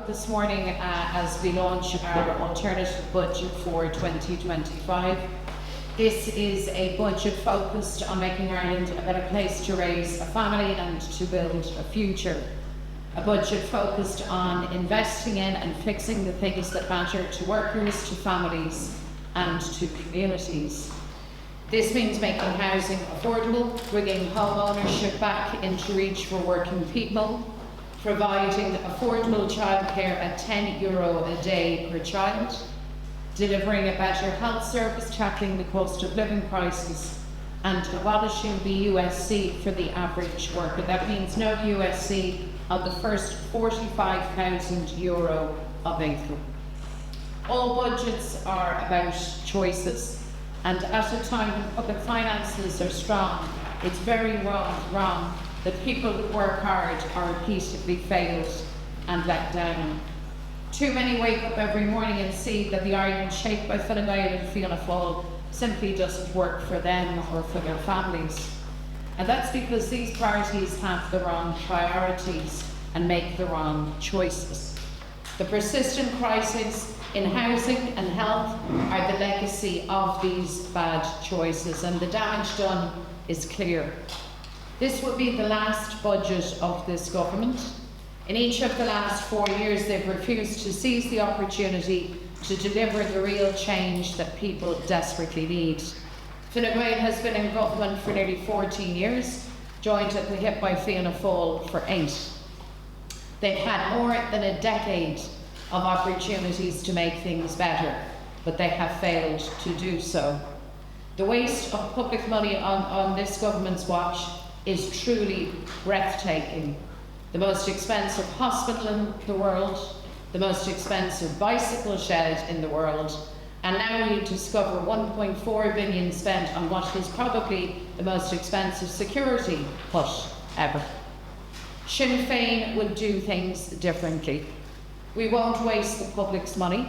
up this morning as we launch our alternative budget for 2025. This is a budget focused on making Ireland a better place to raise a family and to build a future. A budget focused on investing in and fixing the things that matter to workers, to families and to communities. This means making housing affordable, bringing home ownership back into reach for working people, providing affordable childcare at €10 a day per child, delivering a better health service, tackling the cost of living crisis, and abolishing the USC for the average worker. That means no USC of the first €45,000 of income. All budgets are about choices, and at a time when public finances are strong, it's very wrong that people who work hard are repeatedly failed and let down. Too many wake up every morning and see that the Ireland shaped by Fine Gael and Fianna Fáil simply doesn't work for them or for their families. And that's because these parties have the wrong priorities and make the wrong choices. The persistent crises in housing and health are the legacy of these bad choices, and the damage done is clear. This will be the last budget of this government. In each of the last 4 years, they've refused to seize the opportunity to deliver the real change that people desperately need. Fine Gael has been in government for nearly 14 years, joined at the hip by Fianna Fáil for 8. They've had more than a decade of opportunities to make things better, but they have failed to do so. The waste of public money on this government's watch is truly breathtaking. The most expensive hospital in the world, the most expensive bicycle shed in the world, and now we discover €1.4 billion spent on what is probably the most expensive security hut ever. Sinn Féin will do things differently. We won't waste the public's money.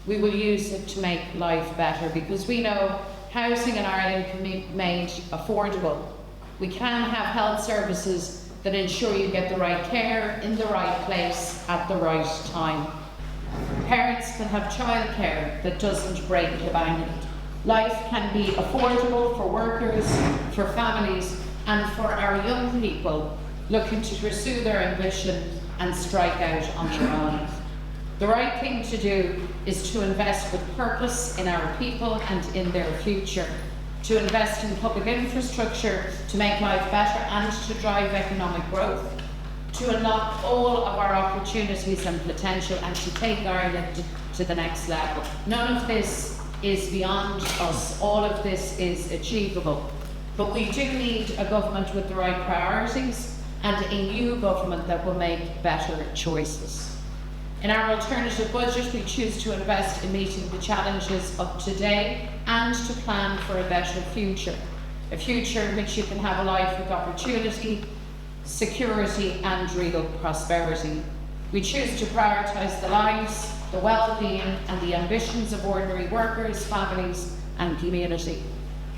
We will use it to make life better, because we know housing in Ireland can be made affordable. We can have health services that ensure you get the right care in the right place at the right time. Parents can have childcare that doesn't break the bank. Life can be affordable for workers, for families, and for our young people looking to pursue their ambition and strike out on their own. The right thing to do is to invest with purpose in our people and in their future, to invest in public infrastructure to make life better and to drive economic growth, to unlock all of our opportunities and potential, and to take Ireland to the next level. None of this is beyond us. All of this is achievable. But we do need a government with the right priorities and a new government that will make better choices. In our alternative budget, we choose to invest in meeting the challenges of today and to plan for a better future. A future in which you can have a life with opportunity, security and real prosperity. We choose to prioritise the lives, the well-being and the ambitions of ordinary workers, families and community.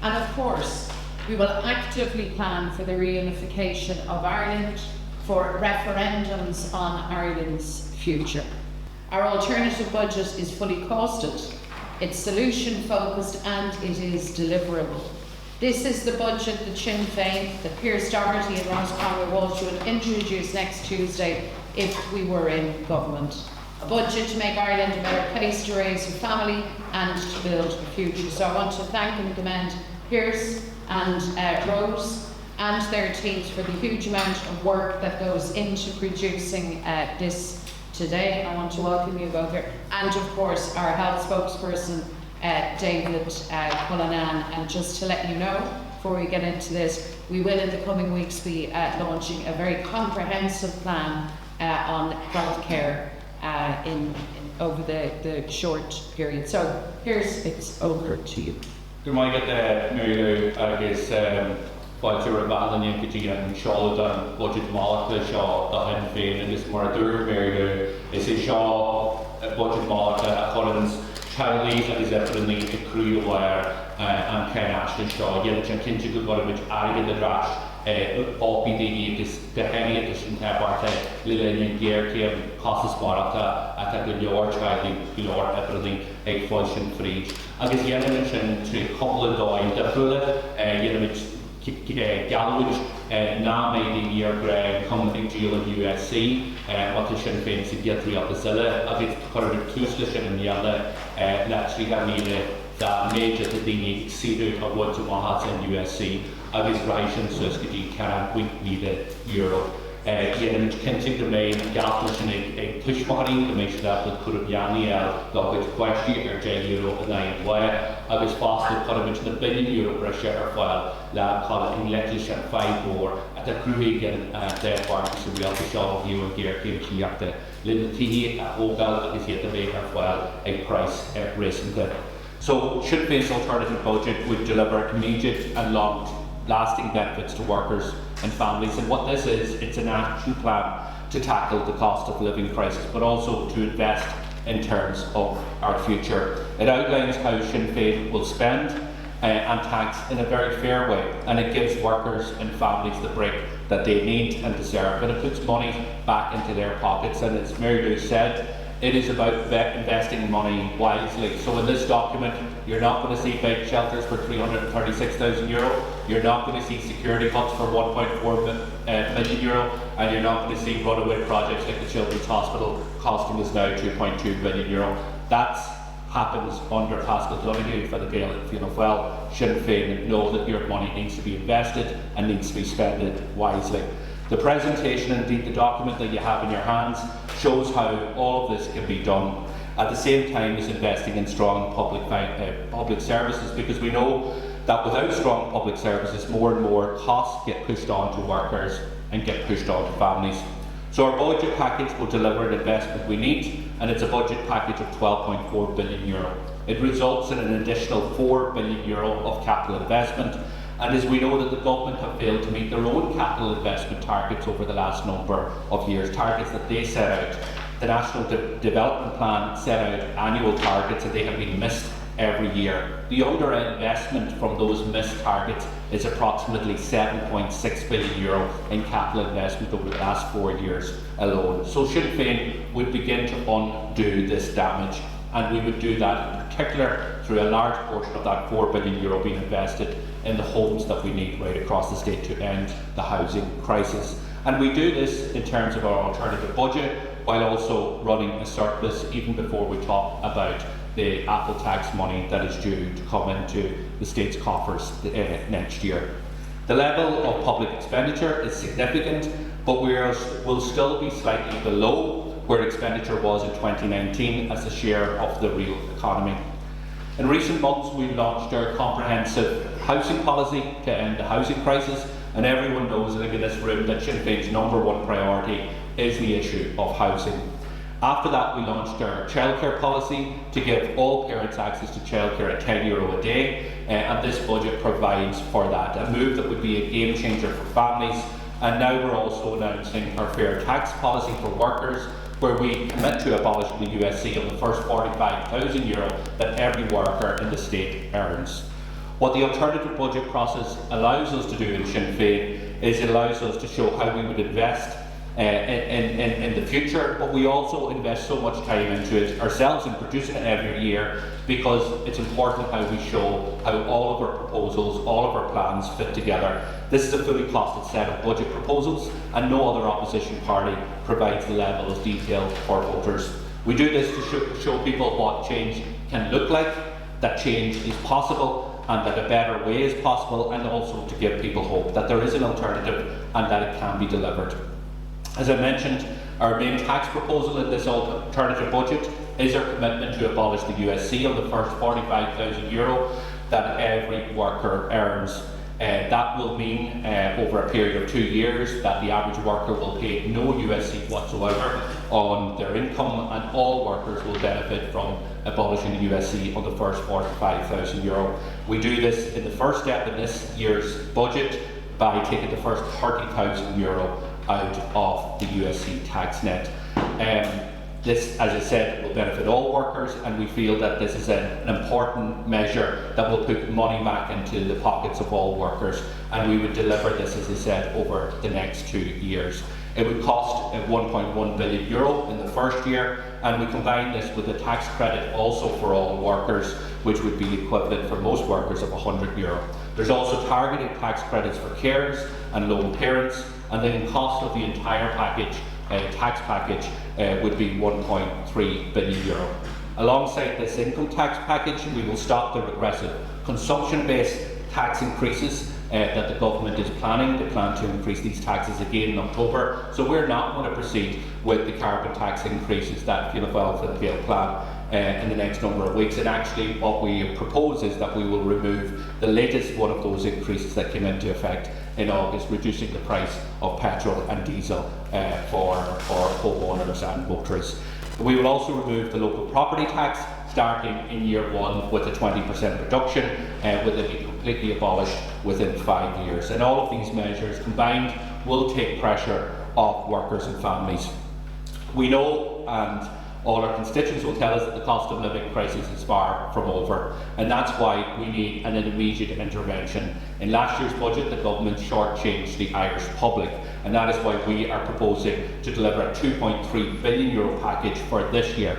And of course, we will actively plan for the reunification of Ireland, for referendums on Ireland's future. Our alternative budget is fully costed, it's solution focused and it is deliverable. This is the budget that Sinn Féin, that Pierce Doherty and Ross Conway Walsh would introduce next Tuesday if we were in government. A budget to make Ireland a better place to raise a family and to build a future. So I want to thank and commend Pierce and Rose and their teams for the huge amount of work that goes into producing this today. I want to welcome you both here, and of course our health spokesperson David Cullinan. And just to let you know, before we get into this, we will in the coming weeks be launching a very comprehensive plan on healthcare over the short period. So it's over to you. Good morning, Mary agus Báidir Bhalan Kajia and Charlotte and Budget Malaka Shaw, the Sinn Féin, and this Murder Mary is a Shaw, Budget Malaka, Collins, Charlie, and is definitely a crew wire and Ken Ashton Shaw, yet a Kinty good one which I get the drash, OPD agus de henny sin parte lilin Childcare costs barata at a good yard child your everything a function for each. Agus yen sin to couple of doing the full Galwich na made in year coming deal in USC what the Sinn Féin to get the opposite agus current two station in the other naturally have needed that major that they need see of what to have in USC agus ration so skidi can we need euro yen kenting the main Galwich a push money to make sure that the could have yani the question or euro and I way agus fast put him into the €1 billion per share file lab called in legislation 5 more at the Cruigan their party so we also show you and gear you have to limit tea ogal is yet the maker file a price racing good. So should base alternative budget would deliver immediate and lasting benefits to workers and families, and what this is, it's an action plan to tackle the cost of living crisis but also to invest in terms of our future. It outlines how Sinn Féin will spend and tax in a very fair way, and it gives workers and families the break that they need and deserve, and it puts money back into their pockets. And as Mary Lou said, it is about investing money wisely. So in this document, you're not going to see big shelters for €336,000, you're not going to see security cuts for €1.4 million, and you're not going to see runaway projects like the Children's Hospital costing us now €2.2 billion. That happens under Pascal Donoghue for the Gaelic Fianna Fáil. Sinn Féin know that your money needs to be invested and needs to be spent wisely. The presentation, indeed the document that you have in your hands, shows how all of this can be done at the same time as investing in strong public services, because we know that without strong public services, more and more costs get pushed on to workers and get pushed on to families. So our budget package will deliver an investment we need, and it's a budget package of €12.4 billion. It results in an additional €4 billion of capital investment, and as we know that the government have failed to meet their own capital investment targets over the last number of years, targets that they set out. The National Development Plan set out annual targets and they have been missed every year. The under-investment from those missed targets is approximately €7.6 billion in capital investment over the last 4 years alone. So Sinn Féin would begin to undo this damage, and we would do that in particular through a large portion of that €4 billion being invested in the homes that we need right across the state to end the housing crisis. And we do this in terms of our alternative budget while also running a surplus even before we talk about the Apple tax money that is due to come into the state's coffers next year. The level of public expenditure is significant, but will still be slightly below where expenditure was in 2019 as a share of the real economy. In recent months, we launched our comprehensive housing policy to end the housing crisis, and everyone knows, I think in this room, that Sinn Féin's #1 priority is the issue of housing. After that, we launched our childcare policy to give all parents access to childcare at €10 a day, and this budget provides for that, a move that would be a game changer for families. And now we're also announcing our fair tax policy for workers, where we commit to abolishing the USC on the first €45,000 that every worker in the state earns. What the alternative budget process allows us to do in Sinn Féin is it allows us to show how we would invest in the future, but we also invest so much time into it ourselves and produce it every year because it's important how we show how all of our proposals, all of our plans fit together. This is a fully costed set of budget proposals, and no other opposition party provides the level of detail for voters. We do this to show people what change can look like, that change is possible, and that a better way is possible, and also to give people hope that there is an alternative and that it can be delivered. As I mentioned, our main tax proposal in this alternative budget is our commitment to abolish the USC on the first €45,000 that every worker earns. That will mean over a period of 2 years that the average worker will pay no USC whatsoever on their income, and all workers will benefit from abolishing the USC on the first €45,000. We do this in the first step in this year's budget by taking the first €30,000 out of the USC tax net. This, as I said, will benefit all workers, and we feel that this is an important measure that will put money back into the pockets of all workers, and we would deliver this, as I said, over the next 2 years. It would cost €1.1 billion in the first year, and we combine this with a tax credit also for all workers, which would be equivalent for most workers of €100. There's also targeted tax credits for carers and lone parents, and the cost of the entire package, tax package, would be €1.3 billion. Alongside this income tax package, we will stop the regressive consumption-based tax increases that the government is planning. They plan to increase these taxes again in October, so we're not going to proceed with the carbon tax increases that Fianna Fáil plan in the next number of weeks. And actually what we propose is that we will remove the latest one of those increases that came into effect in August, reducing the price of petrol and diesel for homeowners and motorists. We will also remove the local property tax starting in year 1 with a 20% reduction, with it being completely abolished within 5 years. And all of these measures combined will take pressure off workers and families. We know, and all our constituents will tell us, that the cost of living crisis is far from over, and that's why we need an immediate intervention. In last year's budget, the government shortchanged the Irish public, and that is why we are proposing to deliver a €2.3 billion package for this year.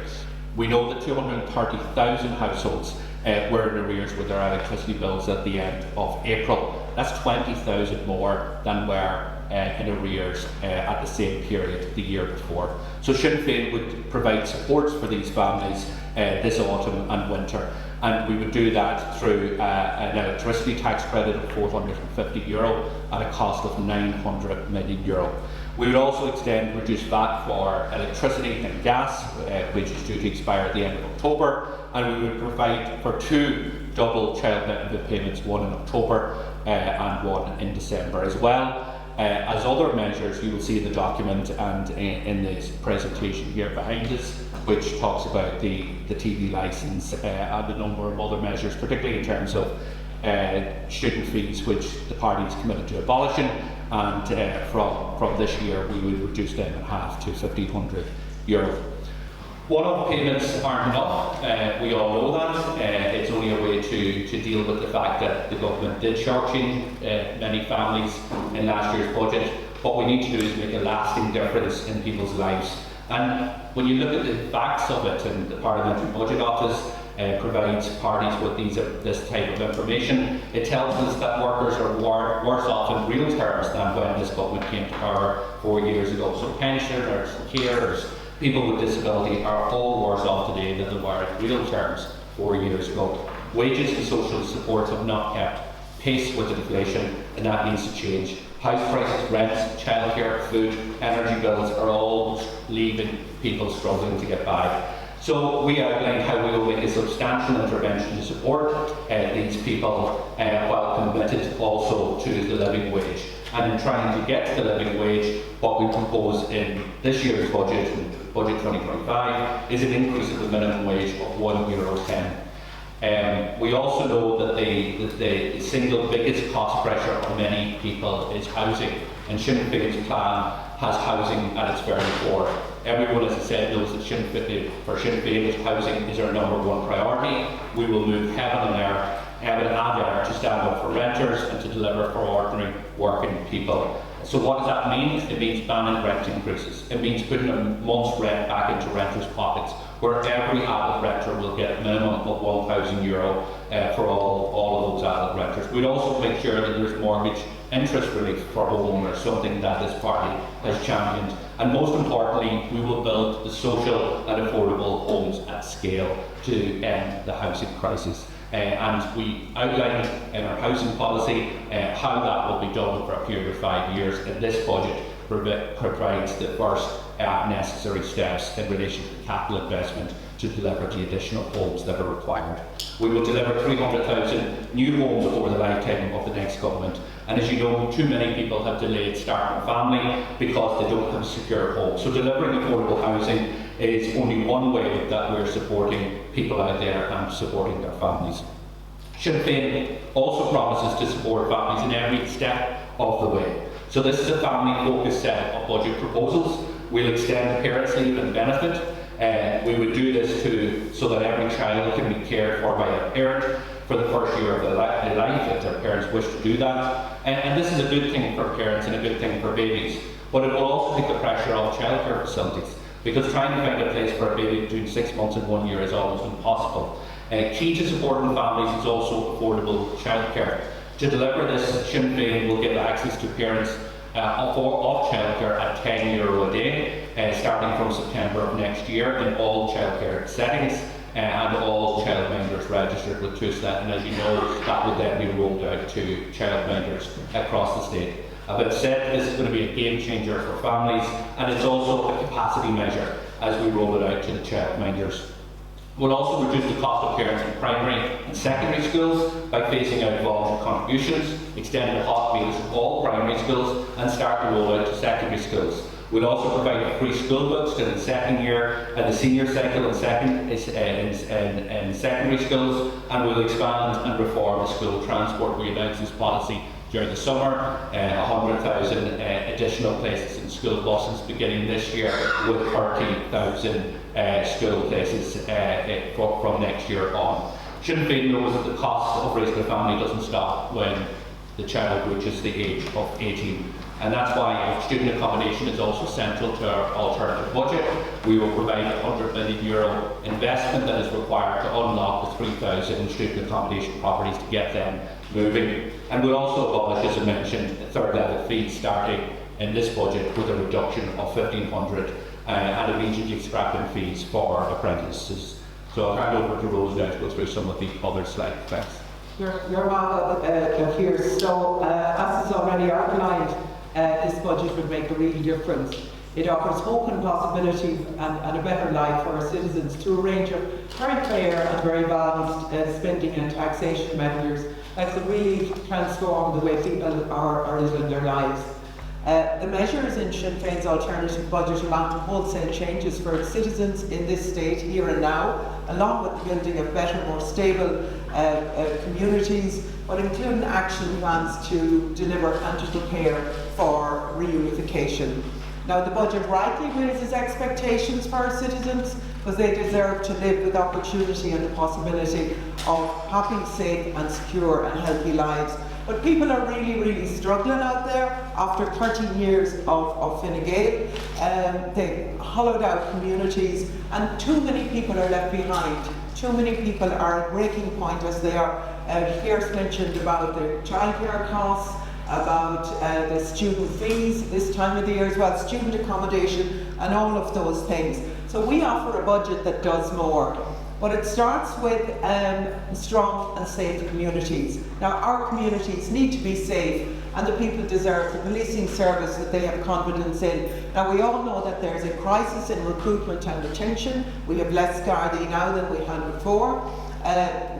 We know that 230,000 households were in arrears with their electricity bills at the end of April. That's 20,000 more than were in arrears at the same period the year before. So Sinn Féin would provide supports for these families this autumn and winter, and we would do that through an electricity tax credit of €450 at a cost of €900 million. We would also extend reduced VAT for electricity and gas, which is due to expire at the end of October, and we would provide for 2 double child benefit payments, one in October and one in December as well. As other measures, you will see in the document and in this presentation here behind us, which talks about the TV licence and a number of other measures, particularly in terms of student fees, which the party is committed to abolishing, and from this year we will reduce them in half to €1,500. One-off payments aren't enough, we all know that. It's only a way to deal with the fact that the government did shortchange many families in last year's budget. What we need to do is make a lasting difference in people's lives. And when you look at the facts of it, and the Parliamentary Budget Office provides parties with this type of information, it tells us that workers are worse off in real terms than when this government came to power 4 years ago. So pensioners, carers, people with disability are all worse off today than they were in real terms 4 years ago. Wages and social supports have not kept pace with inflation, and that needs to change. House prices, rents, childcare, food, energy bills are all leaving people struggling to get by. So we outlined how we will make a substantial intervention to support these people while committed also to the living wage. And in trying to get to the living wage, what we propose in this year's budget, Budget 2025, is an increase of the minimum wage of €1.10. We also know that the single biggest cost pressure on many people is housing, and Sinn Féin's plan has housing at its very core. Everyone, as I said, knows that for Sinn Féin, housing is our #1 priority. We will move heaven and earth to stand up for renters and to deliver for ordinary working people. So what does that mean? It means banning rent increases. It means putting a month's rent back into renters' pockets, where every adult renter will get a minimum of €1,000 for all of those adult renters. We'd also make sure that there's mortgage interest relief for homeowners, something that this party has championed. And most importantly, we will build the social and affordable homes at scale to end the housing crisis. And we outlined in our housing policy how that will be done for a period of 5 years, and this budget provides the first necessary steps in relation to capital investment to deliver the additional homes that are required. We will deliver 300,000 new homes over the lifetime of the next government, and as you know, too many people have delayed starting a family because they don't have a secure home. So delivering affordable housing is only one way that we're supporting people out there and supporting their families. Sinn Féin also promises to support families in every step of the way. So this is a family-focused set of budget proposals. We'll extend the parents' leave and benefit. We would do this so that every child can be cared for by a parent for the first year of their life, if their parents wish to do that. And this is a good thing for parents and a good thing for babies. But it will also take the pressure off childcare facilities, because trying to find a place for a baby between 6 months and 1 year is almost impossible. Key to supporting families is also affordable childcare. To deliver this, Sinn Féin will give access to parents of childcare at €10 a day, starting from September of next year in all childcare settings, and all childminders registered with TUSLA. And as you know, that will then be rolled out to childminders across the state. As I've said, this is going to be a game changer for families, and it's also a capacity measure as we roll it out to the childminders. We'll also reduce the cost of parents in primary and secondary schools by phasing out voluntary contributions, extending the hot meals to all primary schools, and start the rollout to secondary schools. We'll also provide free school books to the second year and the senior cycle in secondary schools, and we'll expand and reform the school transport. We announced this policy during the summer, 100,000 additional places in school buses beginning this year, with 30,000 school places from next year on. Sinn Féin knows that the cost of raising a family doesn't stop when the child reaches the age of 18. And that's why student accommodation is also central to our alternative budget. We will provide a €100 million investment that is required to unlock the 3,000 student accommodation properties to get them moving. And we'll also abolish, as I mentioned, third level fees starting in this budget with a reduction of 1,500 and immediately scrapping fees for apprentices. So I'll hand over to Rose now to go through some of the other slides. Thanks. You're welcome here. So, as is already outlined, this budget would make a real difference. It offers hope and possibility and a better life for our citizens through a range of very fair and very balanced spending and taxation measures that could really transform the way people are living their lives. The measures in Sinn Féin's alternative budget amount to wholesale changes for its citizens in this state, here and now, along with the building of better, more stable communities, but including action plans to deliver and to prepare for reunification. Now, the budget rightly raises expectations for our citizens, because they deserve to live with opportunity and the possibility of happy, safe and secure and healthy lives. But people are really struggling out there after 30 years of Fine Gael. They've hollowed out communities, and too many people are left behind. Too many people are at breaking point, as they are. Pierce mentioned about the childcare costs, about the student fees this time of the year as well, student accommodation and all of those things. So we offer a budget that does more. But it starts with strong and safe communities. Now, our communities need to be safe, and the people deserve the policing service that they have confidence in. Now, we all know that there's a crisis in recruitment and retention. We have less Gardaí now than we had before.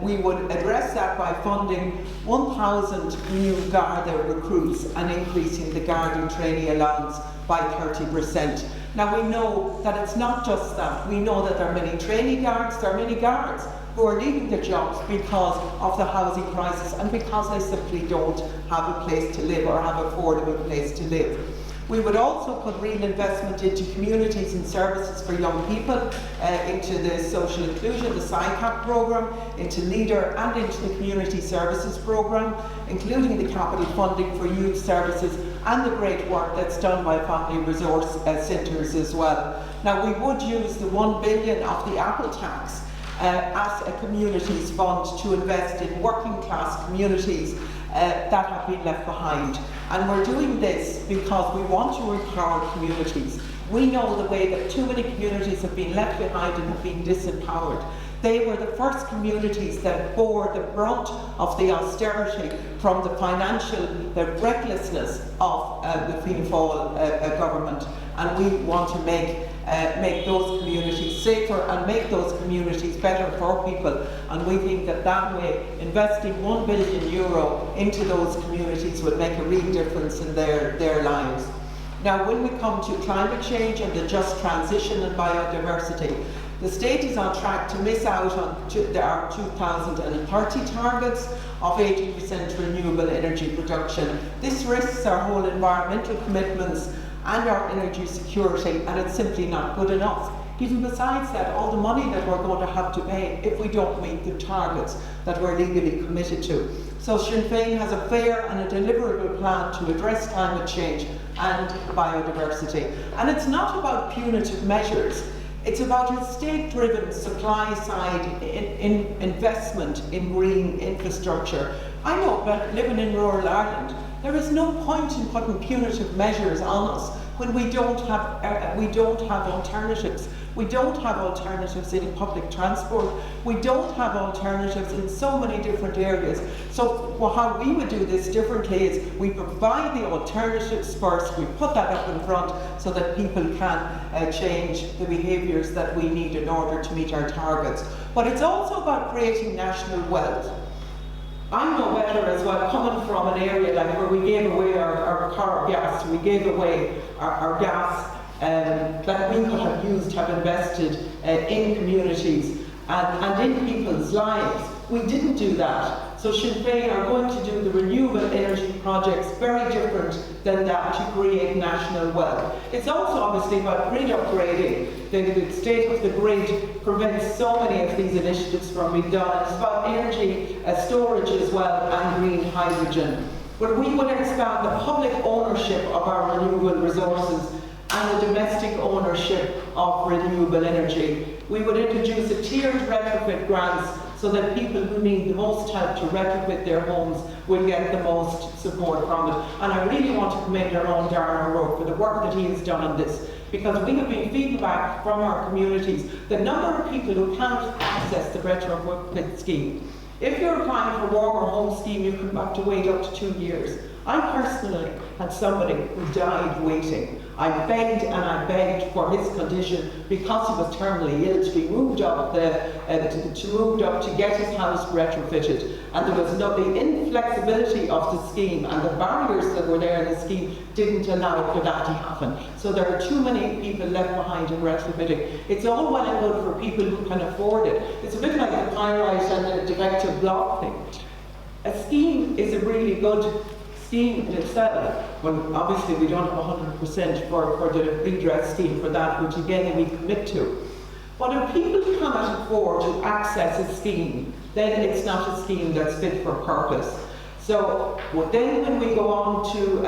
We would address that by funding 1,000 new Garda recruits and increasing the Garda trainee allowance by 30%. Now, we know that it's not just that. We know that there are many trainee guards, there are many guards who are leaving their jobs because of the housing crisis and because they simply don't have a place to live or have an affordable place to live. We would also put real investment into communities and services for young people, into the social inclusion, the SICAP programme, into LEADER and into the community services programme, including the capital funding for youth services and the great work that's done by family resource centres as well. Now, we would use the $1 billion of the Apple tax as a communities fund to invest in working class communities that have been left behind. And we're doing this because we want to empower communities. We know the way that too many communities have been left behind and have been disempowered. They were the first communities that bore the brunt of the austerity from the financial, the recklessness of the Fianna Fáil government. And we want to make those communities safer and make those communities better for people. And we think that that way, investing €1 billion into those communities will make a real difference in their lives. Now, when we come to climate change and the just transition and biodiversity, the state is on track to miss out on our 2030 targets of 80% renewable energy production. This risks our whole environmental commitments and our energy security, and it's simply not good enough. Even besides that, all the money that we're going to have to pay if we don't meet the targets that we're legally committed to. So Sinn Féin has a fair and a deliverable plan to address climate change and biodiversity. And it's not about punitive measures. It's about a state-driven supply side investment in green infrastructure. I know, but living in rural Ireland, there is no point in putting punitive measures on us when we don't have alternatives. We don't have alternatives in public transport. We don't have alternatives in so many different areas. So how we would do this differently is we provide the alternatives first, we put that up in front so that people can change the behaviours that we need in order to meet our targets. But it's also about creating national wealth. I know better as well, coming from an area like where we gave away our car gas, we gave away our gas that we could have used, have invested in communities and in people's lives. We didn't do that. So Sinn Féin are going to do the renewable energy projects very different than that to create national wealth. It's also obviously about grid upgrading. The state of the grid prevents so many of these initiatives from being done. It's about energy storage as well and green hydrogen. But we would expand the public ownership of our renewable resources and the domestic ownership of renewable energy. We would introduce a tiered retrofit grants so that people who need the most help to retrofit their homes will get the most support from it. And I really want to commend our own Darren O'Rourke for the work that he has done on this, because we have been feedback from our communities. The number of people who cannot access the retrofit scheme. If you're applying for warmer home scheme, you can have to wait up to 2 years. I personally had somebody who died waiting. I begged for his condition because he was terminally ill to be moved up to get his house retrofitted, and there was the inflexibility of the scheme and the barriers that were there in the scheme didn't allow for that to happen. So there are too many people left behind in retrofitting. It's all well and good for people who can afford it. It's a bit like the pyrite and the defective block thing. A scheme is a really good scheme in itself, when obviously we don't have 100% for the redress scheme for that, which again we commit to. But if people cannot afford to access a scheme, then it's not a scheme that's fit for purpose. So then when we go on to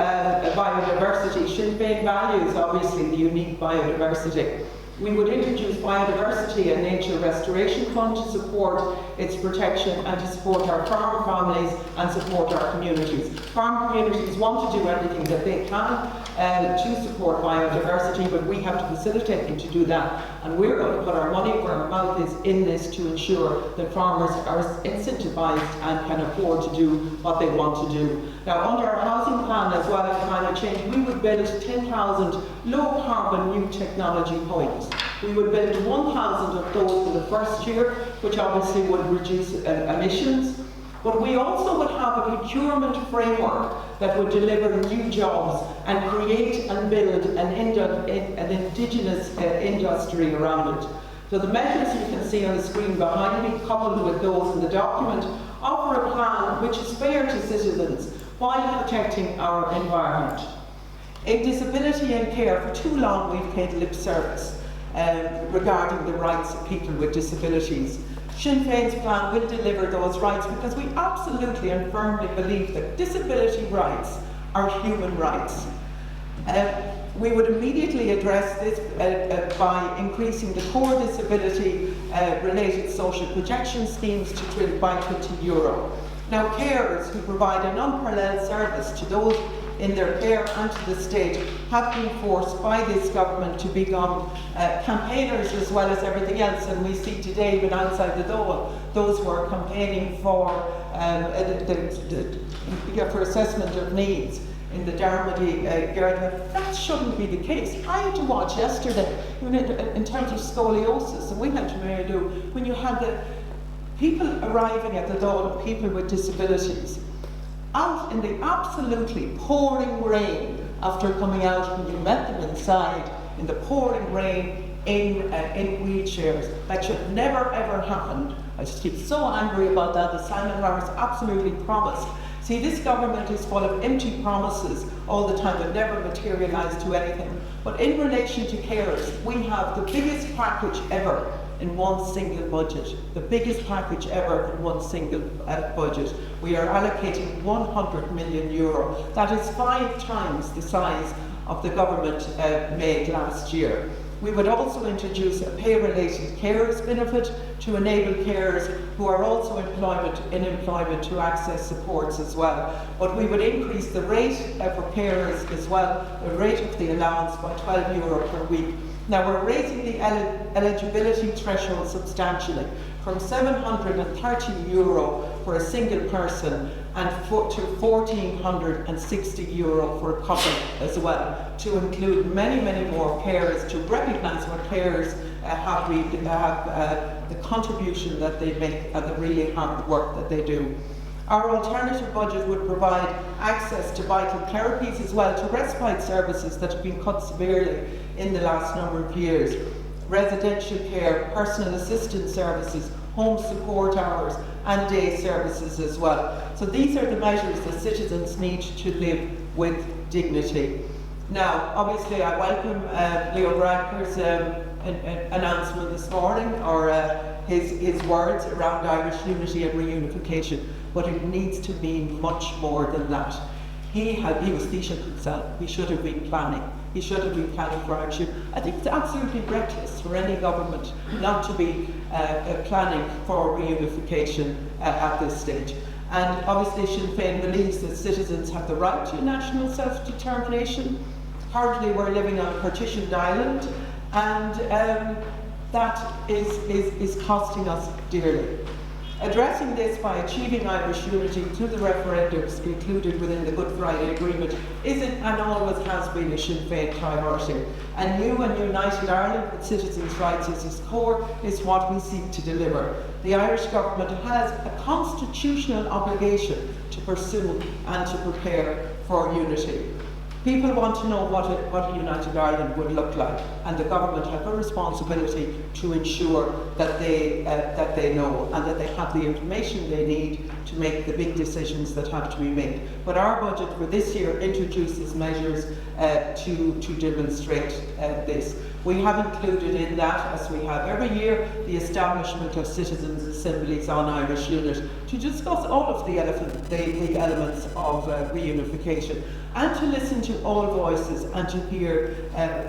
biodiversity, Sinn Féin values obviously the unique biodiversity. We would introduce biodiversity and nature restoration fund to support its protection and to support our farm families and support our communities. Farm communities want to do everything that they can to support biodiversity, but we have to facilitate them to do that. And we're going to put our money where our mouth is in this to ensure that farmers are incentivised and can afford to do what they want to do. Now, under our housing plan as well as climate change, we would build 10,000 low carbon new technology homes. We would build 1,000 of those for the first year, which obviously would reduce emissions. But we also would have a procurement framework that would deliver new jobs and create and build an indigenous industry around it. So the measures you can see on the screen behind me, coupled with those in the document, offer a plan which is fair to citizens while protecting our environment. In disability and care, for too long we've paid lip service regarding the rights of people with disabilities. Sinn Féin's plan will deliver those rights because we absolutely and firmly believe that disability rights are human rights. We would immediately address this by increasing the core disability related social protection schemes by €20. Now, carers who provide an unparalleled service to those in their care and to the state have been forced by this government to become campaigners as well as everything else, and we see today even outside the door those who are campaigning for assessment of needs in the Dermody Garda. That shouldn't be the case. I had to watch yesterday in terms of scoliosis, and we went to Mary Lou, when you had the people arriving at the door of people with disabilities out in the absolutely pouring rain after coming out, when you met them inside in the pouring rain in wheelchairs. That should never ever happen. I just get so angry about that. The Simon Harris absolutely promised. See, this government is full of empty promises all the time that never materialise to anything. But in relation to carers, we have the biggest package ever in one single budget. The biggest package ever in one single budget. We are allocating €100 million. That is 5 times the size of the government made last year. We would also introduce a pay-related carers benefit to enable carers who are also in employment to access supports as well. But we would increase the rate for carers as well, the rate of the allowance by €12 per week. Now we're raising the eligibility threshold substantially from €730 for a single person and to €1,460 for a couple as well, to include many, many more carers, to recognise what carers have the contribution that they make and the really hard work that they do. Our alternative budget would provide access to vital therapies as well, to respite services that have been cut severely in the last number of years, residential care, personal assistance services, home support hours and day services as well. So these are the measures that citizens need to live with dignity. Now, obviously I welcome Leo Varadkar's announcement this morning, or his words around Irish unity and reunification, but it needs to mean much more than that. He was Taoiseach himself. He should have been planning. He should have been planning for Irish unity. I think it's absolutely reckless for any government not to be planning for reunification at this stage. And obviously Sinn Féin believes that citizens have the right to national self-determination. Currently we're living on a partitioned island, and that is costing us dearly. Addressing this by achieving Irish unity through the referendums included within the Good Friday Agreement isn't and always has been a Sinn Féin priority. A new and united Ireland with citizens' rights as its core is what we seek to deliver. The Irish Government has a constitutional obligation to pursue and to prepare for unity. People want to know what a united Ireland would look like, and the government have a responsibility to ensure that they know and that they have the information they need to make the big decisions that have to be made. But our budget for this year introduces measures to demonstrate this. We have included in that, as we have every year, the establishment of citizens' assemblies on Irish unity to discuss all of the elements of reunification, and to listen to all voices and to hear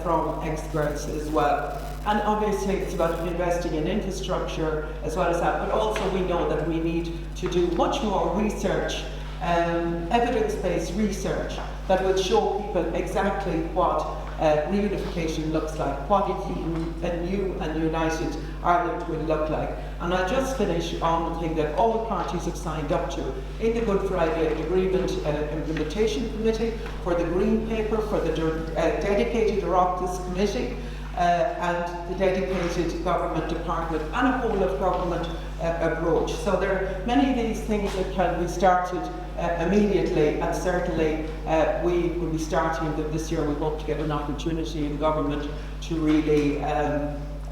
from experts as well. And obviously it's about investing in infrastructure as well as that, but also we know that we need to do much more research, evidence-based research that will show people exactly what reunification looks like, what a new and united Ireland will look like. And I'll just finish on the thing that all parties have signed up to in the Good Friday Agreement Implementation Committee, for the Green Paper, for the dedicated Oireachtas Committee, and the dedicated government department, and a whole of government approach. So there are many of these things that can be started immediately, and certainly we will be starting them this year. We hope to get an opportunity in government to really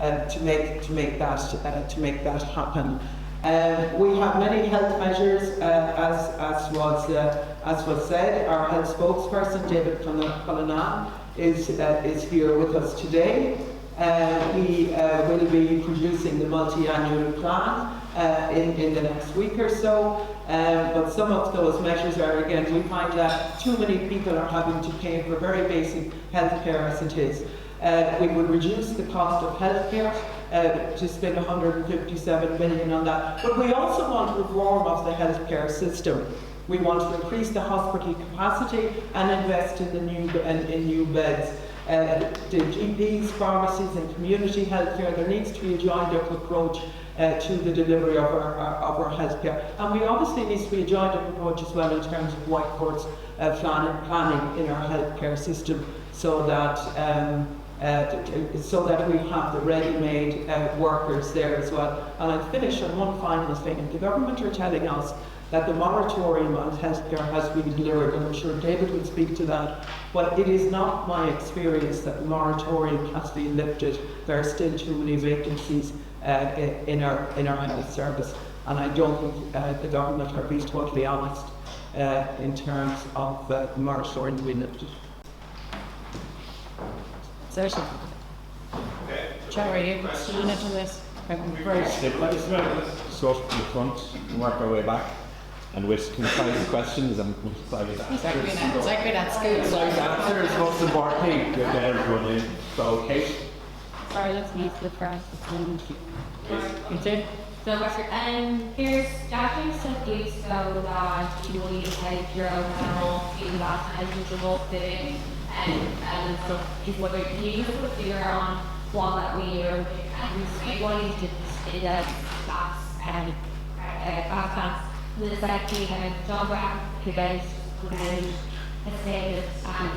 to make that happen. We have many health measures, as was said. Our health spokesperson, David Cullinan, is here with us today. He will be producing the multi-annual plan in the next week or so. But some of those measures are, again, we find that too many people are having to pay for very basic healthcare as it is. We will reduce the cost of healthcare, to spend 157 million on that. But we also want reform of the healthcare system. We want to increase the hospital capacity and invest in new beds. The GPs, pharmacies and community healthcare, there needs to be a joined up approach to the delivery of our healthcare. And we obviously needs to be a joined up approach as well in terms of white courts planning in our healthcare system, so that we have the ready-made workers there as well. And I'll finish on one final thing. The government are telling us that the moratorium on healthcare has been delivered, and I'm sure David will speak to that. But it is not my experience that the moratorium has been lifted. There are still too many vacancies in our health service, and I don't think the government are being totally honest in terms of the moratorium being lifted. Social. Cherry, you into this? First. Sort from the front and work our way back. And with concise questions and concise answers. Exactly that school. Concise answers, most importantly, get everyone in. So, Kate. Sorry, let's use the first. Continue. So, here's Jackie said weeks ago that she will need to take your own panel in that and usual fitting and so she's wondering, can you just put a figure on what that we are wanting to in a class and class. The second kind of job event and a statement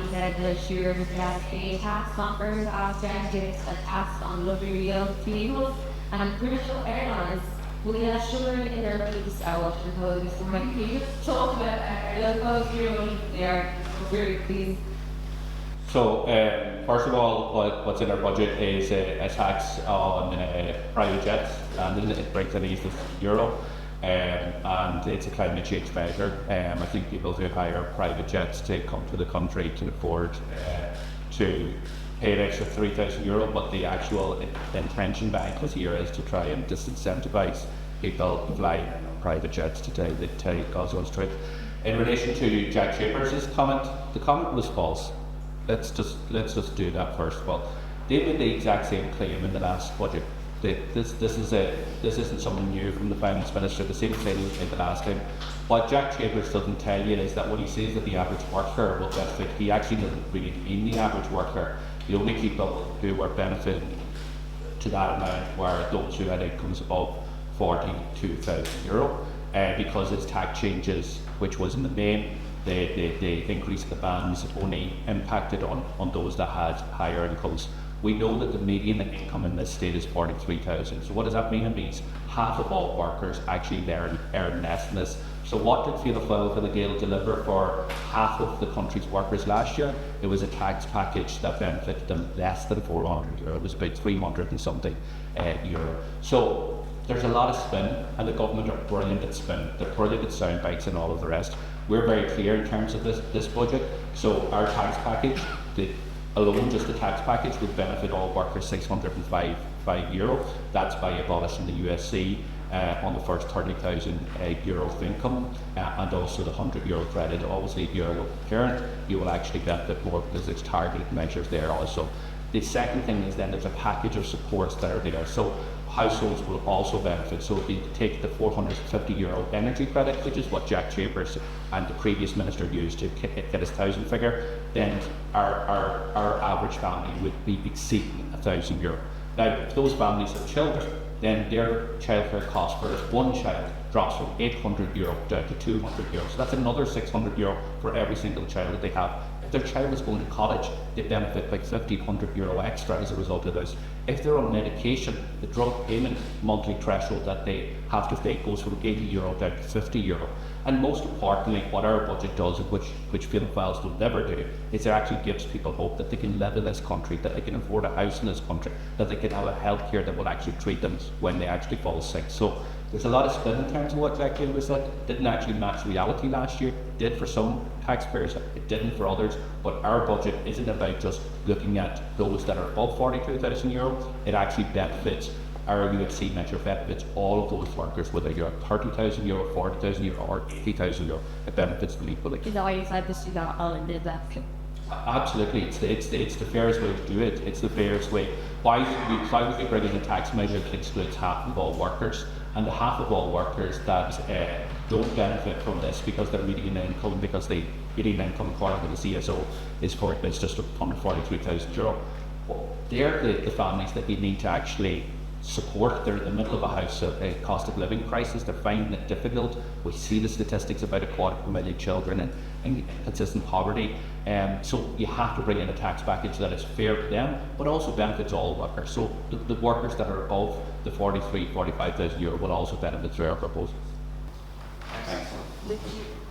he said the sure has a tax offers after gets a tax on luxury vehicles and I'm pretty sure airlines will have sugar in their release out because can you just talk about those there very please. So, first of all, what's in our budget is a tax on private jets, and it breaks at least €1. And it's a climate change measure. I think people who hire private jets to come to the country can afford to pay an extra €3,000, but the actual intention behind this year is to try and disincentivize people flying private jets to take Oswald's trip. In relation to Jack Chambers' comment, the comment was false. Let's just do that first of all. They made the exact same claim in the last budget. This isn't something new from the Finance Minister. The same claim was made the last time. What Jack Chambers doesn't tell you is that when he says that the average worker will benefit, he actually doesn't really mean the average worker. The only people who were benefiting to that amount were those who had incomes above €42,000, because its tax changes, which was in the main, the increase in the bands only impacted on those that had higher incomes. We know that the median income in this state is 43,000. So what does that mean? It means half of all workers actually earn less than this. So what did Fianna Gael deliver for half of the country's workers last year? It was a tax package that benefited them less than €400. It was about 300 and something euro. So there's a lot of spin, and the government are brilliant at spin. They're brilliant at sound bites and all of the rest. We're very clear in terms of this budget. So our tax package, alone just the tax package, would benefit all workers €605. That's by abolishing the USC on the first €30,000 of income, and also the €100 credit. Obviously, if you're a parent, you will actually benefit more because there's targeted measures there also. The second thing is then there's a package of supports that are there. So households will also benefit. So if you take the €450 energy credit, which is what Jack Chambers and the previous minister used to get his 1,000 figure, then our average family would be exceeding €1,000. Now, if those families have children, then their childcare cost for one child drops from €800 down to €200. So that's another €600 for every single child that they have. If their child is going to college, they benefit by €1,500 extra as a result of this. If they're on medication, the drug payment monthly threshold that they have to pay goes from €80 down to €50. And most importantly, what our budget does, which Fianna Fáils will never do, is it actually gives people hope that they can live in this country, that they can afford a house in this country, that they can have a health care that will actually treat them when they actually fall sick. So there's a lot of spin in terms of what Jack Chambers said. It didn't actually match reality last year. It did for some taxpayers, it didn't for others. But our budget isn't about just looking at those that are above €42,000. It actually benefits, our UHC measure benefits all of those workers, whether you're €30,000, €40,000 or €80,000. It benefits them equally. Is that why you decided to do that all in that? Absolutely, it's the fairest way to do it. It's the fairest way. Why would we bring in a tax measure that excludes half of all workers? And the half of all workers that don't benefit from this because their median income, because the median income according to the CSO is just under €43,000. Well, they're the families that you need to actually support. They're in the middle of a cost of living crisis. They're finding it difficult. We see the statistics about 250,000 children in consistent poverty. So you have to bring in a tax package that is fair to them, but also benefits all workers. So the workers that are above the €45,000 will also benefit through our proposal.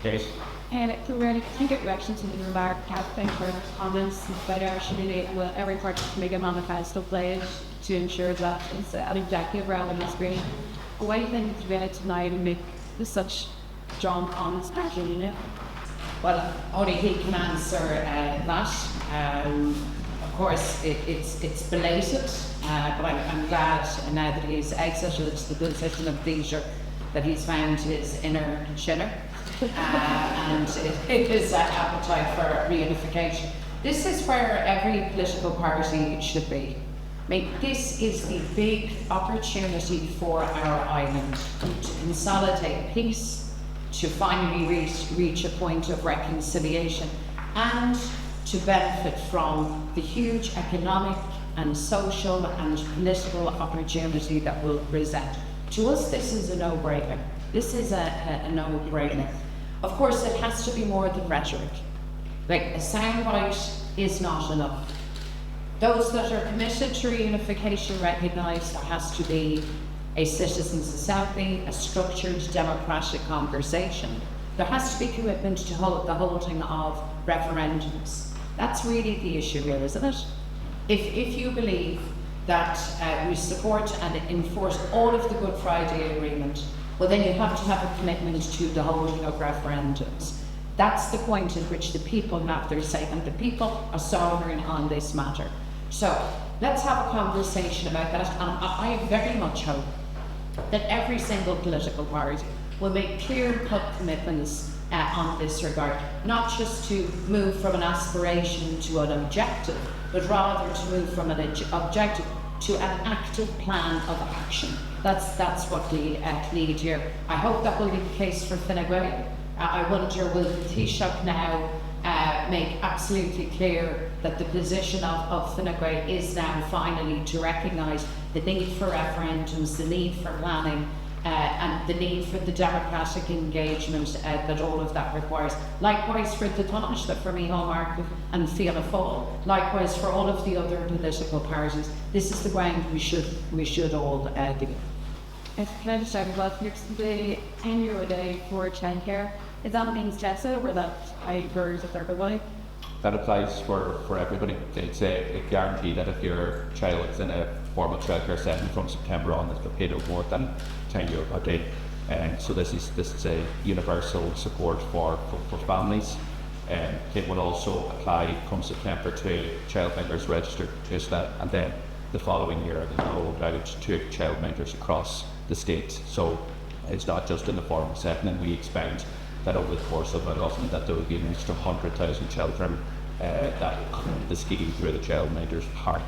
Yes. And it can really get reaction to the remark captain for comments about our community will every part to make a manifesto pledge to ensure that it's an objective around the screen. Why do you think it's better tonight and make such strong comments actually? Well, only he can answer that. course, it's belated, but I'm glad now that he's exited the position of leader that he's found his inner chinner and his appetite for reunification. This is where every political party should be. I mean, this is the big opportunity for our island to consolidate peace, to finally reach a point of reconciliation, and to benefit from the huge economic and social and political opportunity that will present. To us, this is a no-brainer. This is a no-brainer. Of course, it has to be more than rhetoric. Like, a soundbite is not enough. Those that are committed to reunification recognise there has to be a citizens' assembly, a structured democratic conversation. There has to be commitment to the holding of referendums. That's really the issue here, isn't it? If you believe that we support and enforce all of the Good Friday Agreement, well then you have to have a commitment to the holding of referendums. That's the point at which the people have their say, and the people are sovereign on this matter. So let's have a conversation about that, and I very much hope that every single political party will make clear-cut commitments on this regard, not just to move from an aspiration to an objective, but rather to move from an objective to an active plan of action. That's what we need here. I hope that will be the case for Fine Gael. I wonder, will the Taoiseach now make absolutely clear that the position of Fine Gael is now finally to recognise the need for referendums, the need for planning, and the need for the democratic engagement that all of that requires. Likewise for the Taoiseach, for Micheál Martin and Fianna Fáil. Likewise for all of the other political parties. This is the ground we should all be. Can I just talk about the annual day for childcare? Is that being stressed or that I heard that they're going? That applies for everybody. It's a guarantee that if your child is in a formal childcare setting from September on, they'll get paid no more than €10 a day. And so this is a universal support for families. And it will also apply come September to childminders registered to that, and then the following year they'll roll out to childminders across the state. So it's not just in the formal setting, and we expect that over the course of August that there will be an extra 100,000 children that come into the scheme through the childminders part.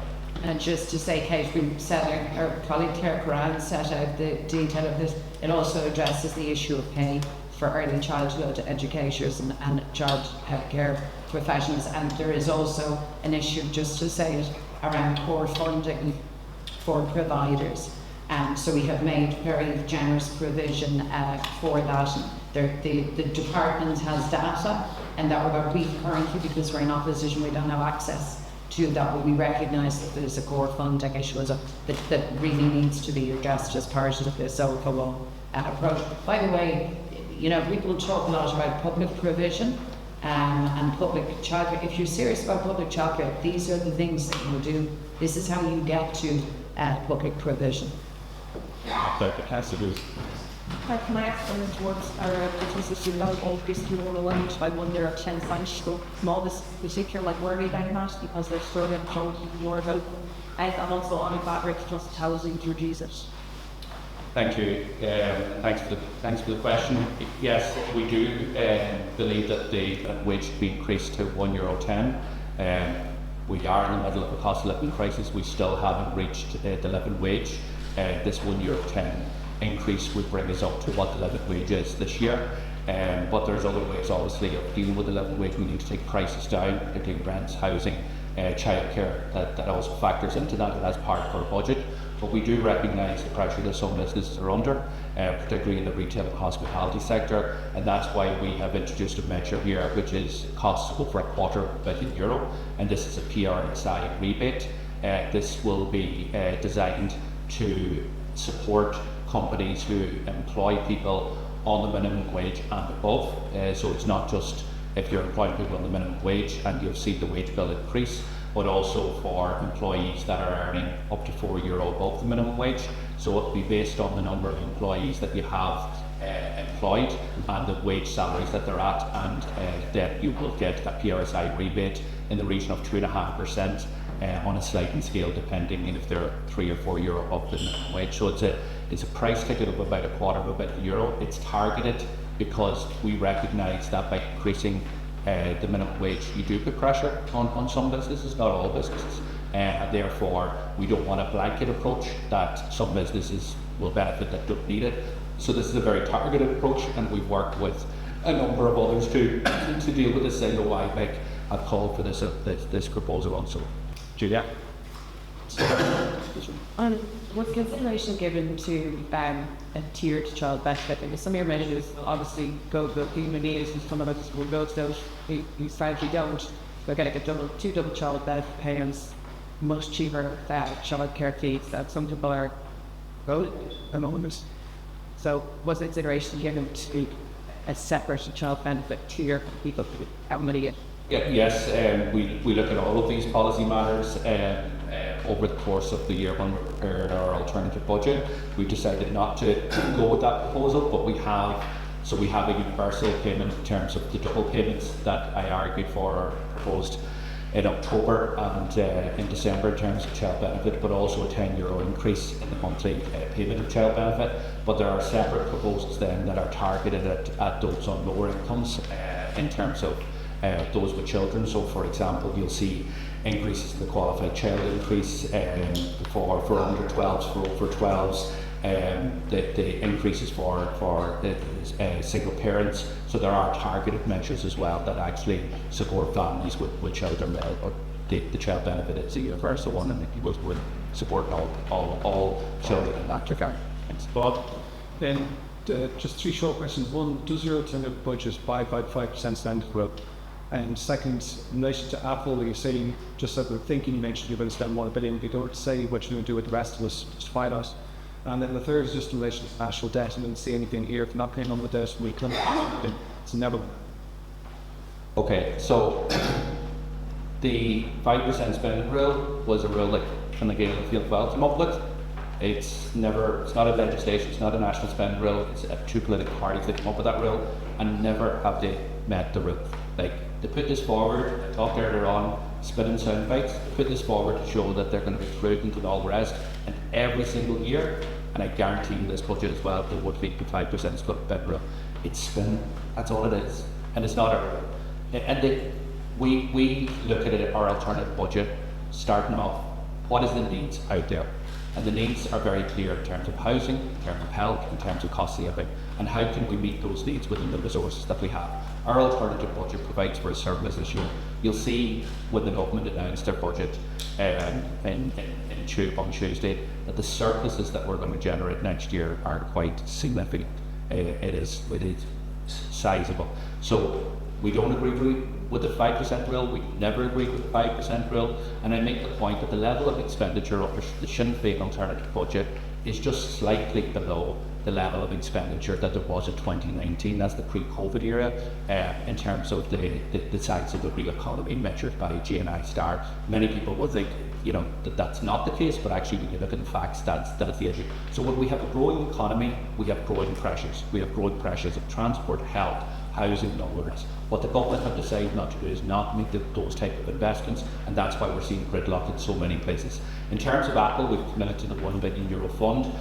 And just to say, Kate, we set our colleague Claire Curran set out the detail of this. It also addresses the issue of pay for early childhood educators and child care professionals. And there is also an issue, just to say it, around core funding for providers. So we have made very generous provision for that. The department has data, and that we currently, because we're in opposition, we don't have access to that, but we recognise that there's a core funding issue that really needs to be addressed as part of this overall approach. By the way, you know, people talk a lot about public provision and public childcare. If you're serious about public childcare, these are the things that you do. This is how you get to public provision. So it has to do. Can I ask them towards our businesses who don't all basically want to lunch? I wonder if Sinn Féin should small this particular like worry about that because they're sort of talking more about and also on fabric just housing to reduce it. Thank you. Thanks for the question. Yes, we do believe that the wage should be increased to €1.10. We are in the middle of a cost of living crisis. We still haven't reached the living wage. This €1.10 increase would bring us up to what the living wage is this year. But there's other ways, obviously, of dealing with the living wage. We need to take prices down, particularly rents, housing, childcare. That also factors into that as part of our budget. But we do recognise the pressure that some businesses are under, particularly in the retail and hospitality sector, and that's why we have introduced a measure here which is costs over €250 million, and this is a PRSI rebate. This will be designed to support companies who employ people on the minimum wage and above. So it's not just if you're employing people on the minimum wage and you've seen the wage bill increase, but also for employees that are earning up to €4 above the minimum wage. So it'll be based on the number of employees that you have employed and the wage salaries that they're at, and then you will get a PRSI rebate in the region of 2.5% on a sliding scale depending if they're €3 or €4 up the minimum wage. So it's a price ticket of about €0.25. It's targeted because we recognise that by increasing the minimum wage, you do put pressure on some businesses, not all businesses, and therefore we don't want a blanket approach that some businesses will benefit that don't need it. So this is a very targeted approach, and we've worked with a number of others to deal with this. I know I've called for this proposal also. Julia? Was consideration given to a tiered child benefit? Because some of your measures obviously go to human needs, and some of us will go to those who sadly don't. We're going to get two double child benefit payments, much cheaper childcare fees that some people are anonymous. So was consideration given to a separate child benefit tier for people who have money yet? Yes, we look at all of these policy matters over the course of the year when we prepared our alternative budget. We decided not to go with that proposal, but we have a universal payment in terms of the double payments that I argued for or proposed in October and in December in terms of child benefit, but also a €10 increase in the monthly payment of child benefit. But there are separate proposals then that are targeted at those on lower incomes in terms of those with children. So for example, you'll see increases in the qualified child increase for under 12s, for over 12s, the increases for single parents. So there are targeted measures as well that actually support families with children. The child benefit is a universal one, and we're supporting all children in that regard. Thanks. Bob, then just three short questions. One, does your alternative budget buy about 5% standard growth? And second, in relation to Apple, you're saying, just that we're thinking, you mentioned you're going to spend $1 billion, you don't say what you're going to do with the rest of us, justify that. And then the third is just in relation to national debt. I didn't see anything here. If you're not paying on the debt, we can. It's never. Okay, so the 5% spending rule was a rule that Fine Gael Field Well came up with. It's not a legislation, it's not a national spending rule, it's two political parties that came up with that rule, and never have they met the rule. Like, they put this forward, I talked earlier on, spinning sound bites, they put this forward to show that they're going to be prudent and all the rest, and every single year, and I guarantee you this budget as well, there would be the 5% spending rule. It's spin, that's all it is, and it's not a rule. And we look at it, our alternative budget, starting off, what is the needs out there? And the needs are very clear in terms of housing, in terms of health, in terms of cost saving, and how can we meet those needs within the resources that we have. Our alternative budget provides for a surplus this year. You'll see when the government announced their budget on Tuesday that the surpluses that we're going to generate next year are quite significant. It is sizable. So we don't agree with the 5% rule, we never agreed with the 5% rule, and I make the point that the level of expenditure of the Sinn Féin alternative budget is just slightly below the level of expenditure that there was in 2019. That's the pre-COVID era, in terms of the size of the real economy measured by GNI Star. Many people will think, that that's not the case, but actually when you look at the facts, that's the issue. So when we have a growing economy, we have growing pressures. We have growing pressures of transport, health, housing, and all the rest. What the government have decided not to do is not make those type of investments, and that's why we're seeing gridlock in so many places. In terms of Apple, we've committed to the €1 billion fund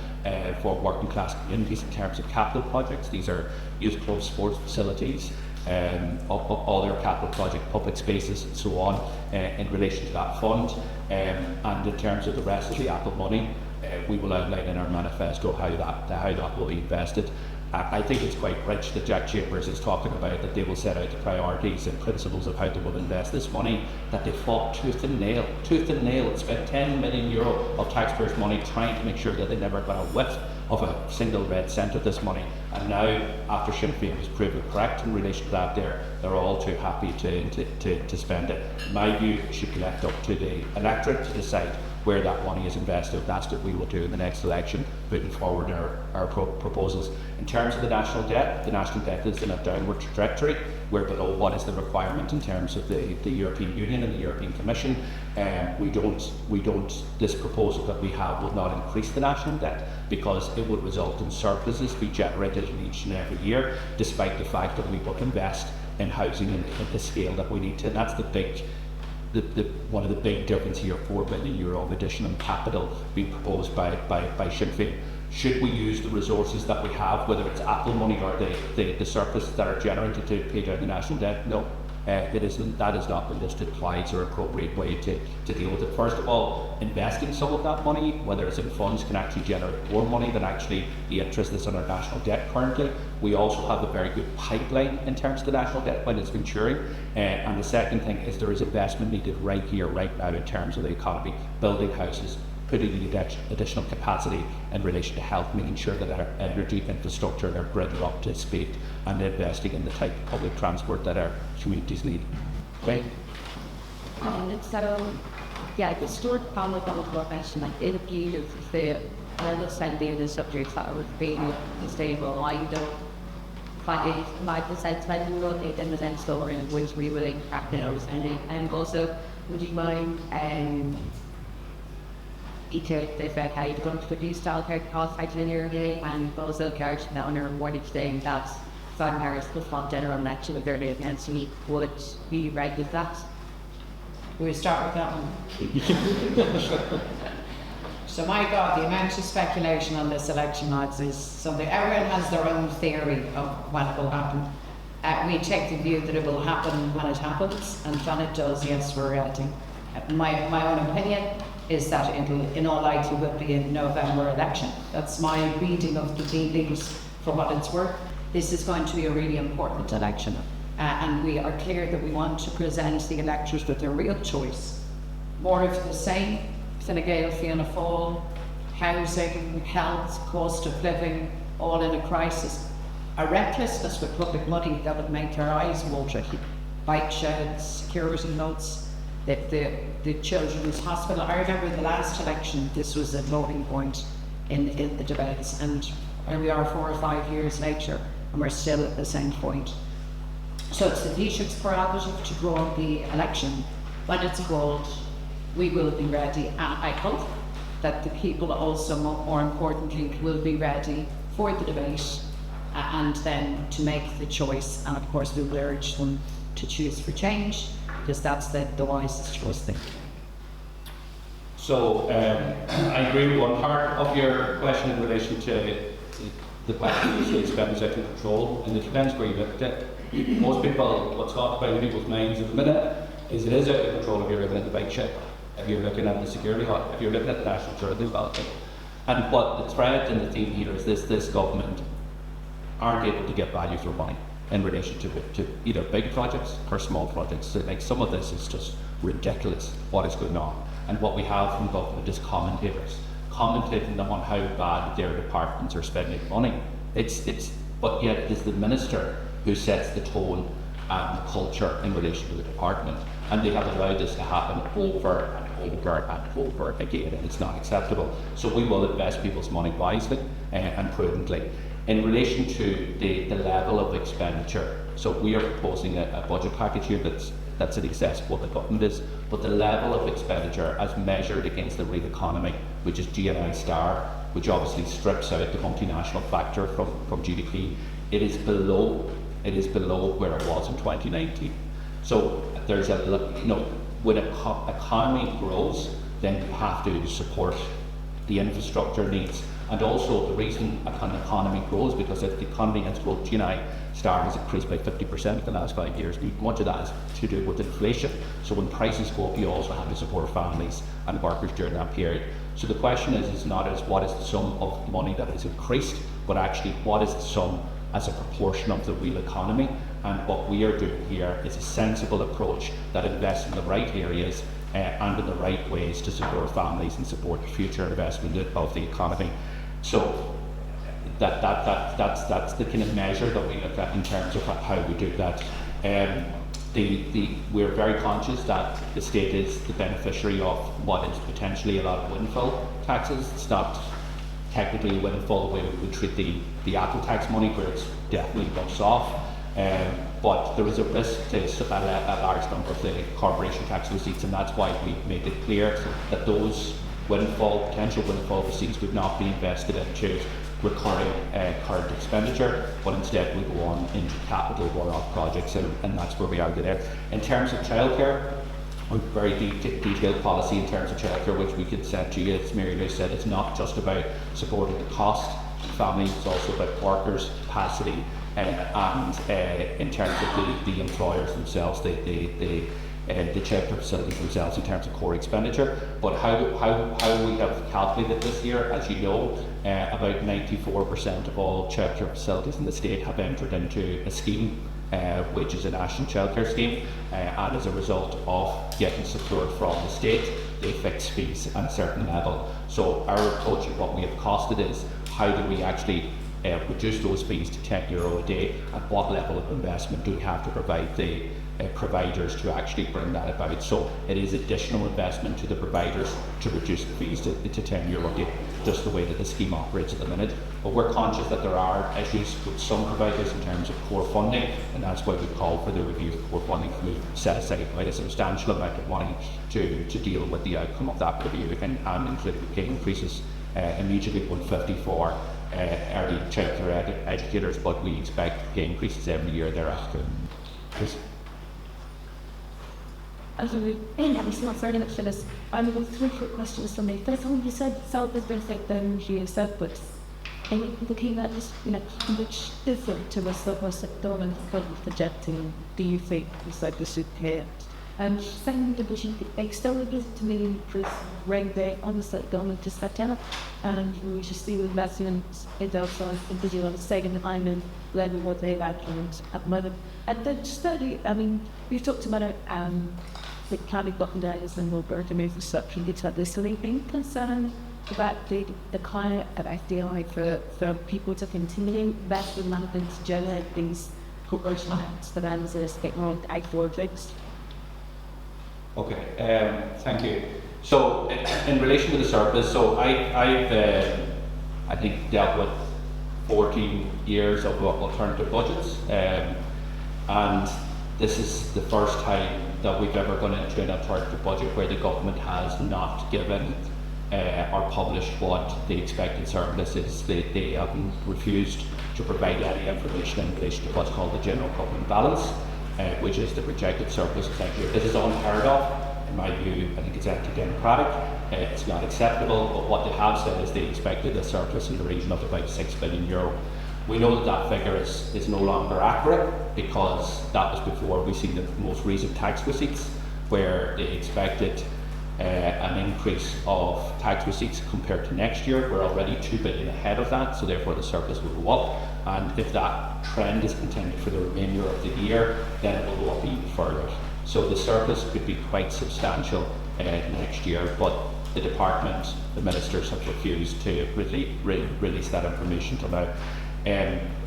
for working class communities in terms of capital projects. These are youth clubs, sports facilities, all their capital project, public spaces, and so on, in relation to that fund. And in terms of the rest of the Apple money, we will outline in our manifesto how that will be invested. I think it's quite rich that Jack Chambers is talking about that they will set out the priorities and principles of how they will invest this money, that they fought tooth and nail, and spent €10 million of taxpayers' money trying to make sure that they never got a whiff of a single red cent of this money. And now, after Sinn Féin was proven correct in relation to that, they're all too happy to spend it. In my view, it should be left up to the electorate to decide where that money is invested. That's what we will do in the next election, putting forward our proposals. In terms of the national debt is in a downward trajectory. We're below what is the requirement in terms of the European Union and the European Commission. This proposal that we have will not increase the national debt because it would result in surpluses be generated in each and every year, despite the fact that we will invest in housing at the scale that we need to. And that's the one of the big difference here, €4 billion of additional capital being proposed by Sinn Féin. Should we use the resources that we have, whether it's Apple money or the surplus that are generated to pay down the national debt? No, it isn't. That is not the listed twice or appropriate way to deal with it. First of all, investing some of that money, whether it's in funds, can actually generate more money than actually the interest that's on our national debt currently. We also have a very good pipeline in terms of the national debt when it's maturing. And the second thing is there is investment needed right here, right now, in terms of the economy, building houses, putting the additional capacity in relation to health, making sure that our energy infrastructure and our grid are up to speed, and investing in the type of public transport that our communities need. Right? So, yeah, the stored family government mentioned like in a few years, the understanding of the subjects that are being stable. I don't find it my percent really in the sense story in which we would practice and also would you mind the fact how you're going to produce childcare costs by linearly and also encourage the owner mortgage saying that Simon Harris will fund general election of their against me. Would be right with that? We'll start with that one. So my God, the amount of speculation on this election odds is something. Everyone has their own theory of when it will happen. We take the view that it will happen when it happens, and when it does, yes, we're ready. My own opinion is that it will, in all likelihood, be in November election. That's my reading of the tea leaves for what it's worth. This is going to be a really important election. And we are clear that we want to present the electors with their real choice. More of the same, Fine Gael, Fianna Fáil, housing, health, cost of living, all in a crisis. A recklessness with public money that would make their eyes water. Bike sheds, security notes, the children's hospital. I remember the last election, this was a voting point in the debates, and here we are 4 or 5 years later, and we're still at the same point. So it's the Taoiseach's prerogative to draw the election. When it's called, we will be ready, and I hope that the people also, more importantly, will be ready for the debate and then to make the choice. And of course, we will urge them to choose for change, because that's the wisest choice thing. So I agree with one part of your question in relation to the question of state spending out of control, and it depends where you look at it. Most people, what's got by people's minds at the minute is it is out of control if you're looking at the bike shed, if you're looking at the security hut, if you're looking at the national security development. And what the thread and the theme here is this government aren't able to get value for money in relation to either big projects or small projects. So like some of this is just ridiculous what is going on. And what we have from government is commentators commentating on how bad their departments are spending money. But yet it is the minister who sets the tone and the culture in relation to the department. And they have allowed this to happen over and over and over again, and it's not acceptable. So we will invest people's money wisely and prudently. In relation to the level of expenditure, so we are proposing a budget package here that's in excess of what the government is, but the level of expenditure as measured against the real economy, which is GNI star, which obviously strips out the multinational factor from GDP, it is below where it was in 2019. So there's when an economy grows, then you have to support the infrastructure needs. And also the reason an economy grows, because if the economy has grown, GNI star has increased by 50% in the last 5 years. Much of that is to do with inflation. So when prices go up, you also have to support families and workers during that period. So the question is not what is the sum of money that is increased, but actually what is the sum as a proportion of the real economy. And what we are doing here is a sensible approach that invests in the right areas and in the right ways to support families and support the future investment of the economy. So that's the kind of measure that we look at in terms of how we do that. We're very conscious that the state is the beneficiary of what is potentially a lot of windfall taxes. It's not technically a windfall the way we would treat the Apple tax money, where it's definitely bumps off. But there is a risk to a large number of the corporation tax receipts, and that's why we made it clear that those potential windfall receipts would not be invested into recurring current expenditure, but instead will go on into capital one-off projects, and that's where we are there. In terms of childcare, a very detailed policy in terms of childcare, which we could send to you. As Mary Lou said, it's not just about supporting the cost of families, it's also about workers' capacity, and in terms of the employers themselves, the childcare facilities themselves in terms of core expenditure. But how we have calculated this year, as you know, about 94% of all childcare facilities in the state have entered into a scheme, which is a national childcare scheme, and as a result of getting support from the state, they fix fees at a certain level. So our approach and what we have costed is how do we actually reduce those fees to €10 a day, and what level of investment do we have to provide the providers to actually bring that about. So it is additional investment to the providers to reduce the fees to €10 a day, just the way that the scheme operates at the minute. But we're conscious that there are issues with some providers in terms of core funding, and that's why we call for the review of core funding. We've set aside quite a substantial amount of money to deal with the outcome of that review, and including pay increases, immediately 150 for early childcare educators, but we expect pay increases every year thereafter. Please. It's not very much for this. I'm going three quick questions from me. First of all, you said South has been sector here surplus. And you looking at this, which different to a surplus that government is projecting, do you think is like the superhead? And second, the external visit to me is regulate on the state government to step down, and we should see investments in those sides, in particular on the second island, level what they've actually at the moment. And then study, we've talked about it, the county button days and we'll burn to move the structure and get to this. So they've been concerned about the climate at FDI for people to continue investing money to generate these corporation acts that answers get more ag projects. Okay, thank you. So, in relation to the surplus, so I've I think dealt with 14 years of alternative budgets, and this is the first time that we've ever gone into an alternative budget where the government has not given or published what the expected surplus is. They have refused to provide any information in relation to what's called the general government balance, which is the projected surplus essentially. This is unheard of. In my view, I think it's anti-democratic. It's not acceptable, but what they have said is they expected a surplus in the region of about €6 billion. We know that figure is no longer accurate, because that was before we see the most recent tax receipts, where they expected an increase of tax receipts compared to next year. We're already €2 billion ahead of that, so therefore the surplus will go up. And if that trend is continued for the remainder of the year, then it will go up even further. So the surplus could be quite substantial next year, but the department, the ministers have refused to release that information till now.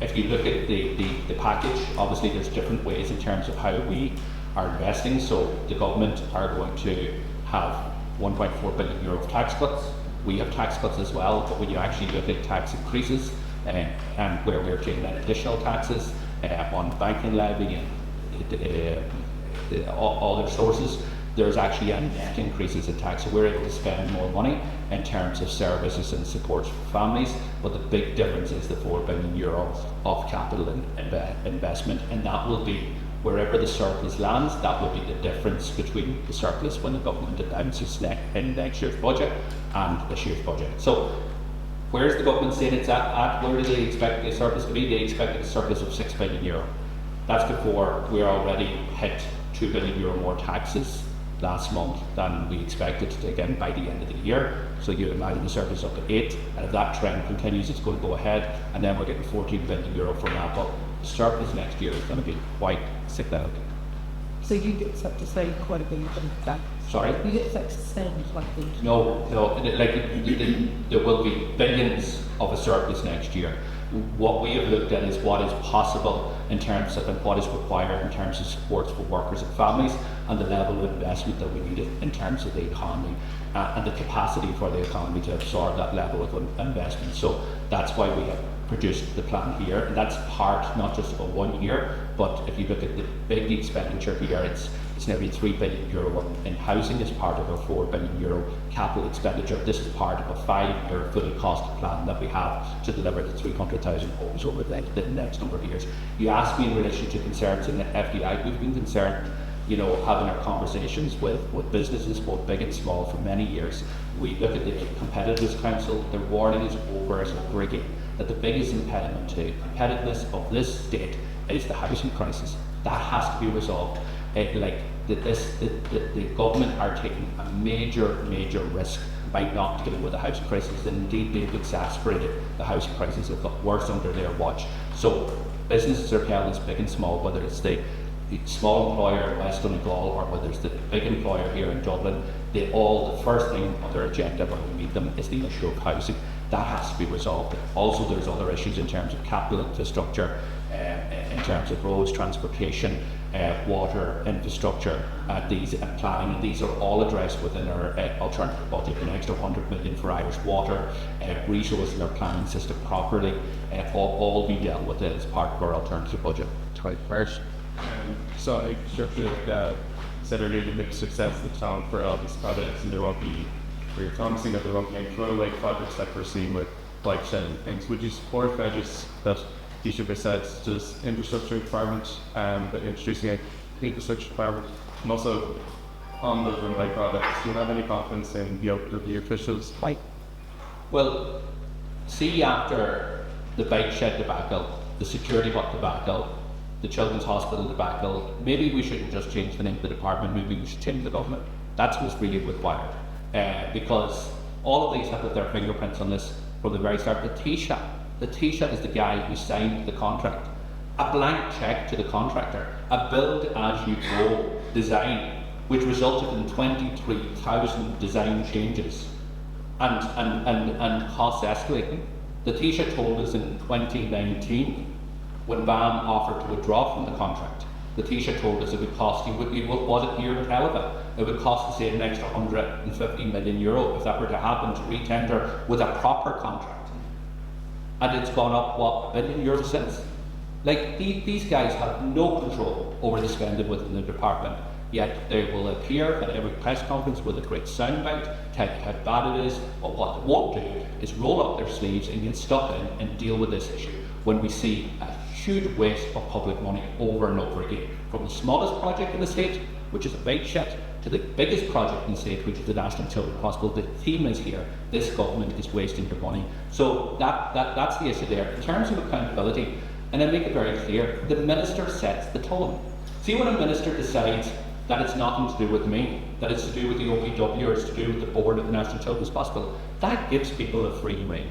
If you look at the package, obviously there's different ways in terms of how we are investing. So the government are going to have €1.4 billion of tax cuts. We have tax cuts as well, but when you actually look at tax increases and where we're taking in additional taxes on banking levy and all other sources, there's actually a net increases in tax. So we're able to spend more money in terms of services and supports for families, but the big difference is the €4 billion of capital investment, and that will be wherever the surplus lands. That will be the difference between the surplus when the government announces in next year's budget and this year's budget. So where is the government saying it's at? Where do they expect the surplus to be? They expect a surplus of €6 billion. That's before we're already hit €2 billion more taxes last month than we expected to take in by the end of the year. So you imagine the surplus up to 8, and if that trend continues, it's going to go ahead, and then we're getting €14 billion from that. But the surplus next year is going to be quite significant. So you get set to say quite a bit from that? Sorry? You get set to spend quite a bit? No, there will be billions of a surplus next year. What we have looked at is what is possible in terms of and what is required in terms of supports for workers and families, and the level of investment that we need in terms of the economy and the capacity for the economy to absorb that level of investment. So that's why we have produced the plan here, and that's part not just of a 1 year, but if you look at the big expenditure here, it's nearly €3 billion in housing as part of a €4 billion capital expenditure. This is part of a 5-year fully costed plan that we have to deliver the 300,000 homes over the next number of years. You asked me in relation to concerns in the FDI. We've been concerned you know, having our conversations with businesses, both big and small, for many years. We look at the Competitiveness Council, their warning is over and over again that the biggest impediment to competitiveness of this state is the housing crisis. That has to be resolved. The government are taking a major risk by not dealing with the housing crisis, and indeed they've exacerbated the housing crisis. It got worse under their watch. So businesses are held as big and small, whether it's the small employer in West Donegal or whether it's the big employer here in Dublin, the first thing on their agenda when we meet them is the issue of housing. That has to be resolved. Also, there's other issues in terms of capital infrastructure, in terms of roads, transportation, water infrastructure, and planning, and these are all addressed within our alternative budget. An extra 100 million for Irish Water, resourcing our planning system properly, all be dealt with as part of our alternative budget. First. So I sort of said earlier the big success of the town for all these projects, and there won't be, where you're promising that there won't be any throwaway projects like we're seeing with bike shed and things. Would you support measures that each of us besides just infrastructure requirements, but introducing an infrastructure requirement, and also on the bike projects? Do you have any confidence in the officials? Well, see, after the bike shed debacle, the security hut debacle, the Children's Hospital debacle, maybe we shouldn't just change the name of the department, maybe we should change the government. That's what's really required. Because all of these have put their fingerprints on this from the very start. The Taoiseach is the guy who signed the contract. A blank check to the contractor, a build-as-you-go design, which resulted in 23,000 design changes and costs escalating. The Taoiseach told us in 2019, when BAM offered to withdraw from the contract, the Taoiseach told us it would cost, he wasn't here to tell of it, it would cost us an extra 150 million euro if that were to happen, to re-tender with a proper contract. And it's gone up, what, €1 billion since? Like, these guys have no control over the spending within the department, yet they will appear at every press conference with a great soundbite, tell you how bad it is, but what they won't do is roll up their sleeves and get stuck in and deal with this issue when we see a huge waste of public money over and over again. From the smallest project in the state, which is a bike shed, to the biggest project in the state, which is the National Children's Hospital. The theme is here, this government is wasting their money. So that's the issue there. In terms of accountability, and I make it very clear, the minister sets the tone. See, when a minister decides that it's nothing to do with me, that it's to do with the OPW, or it's to do with the board of the National Children's Hospital, that gives people a free rein.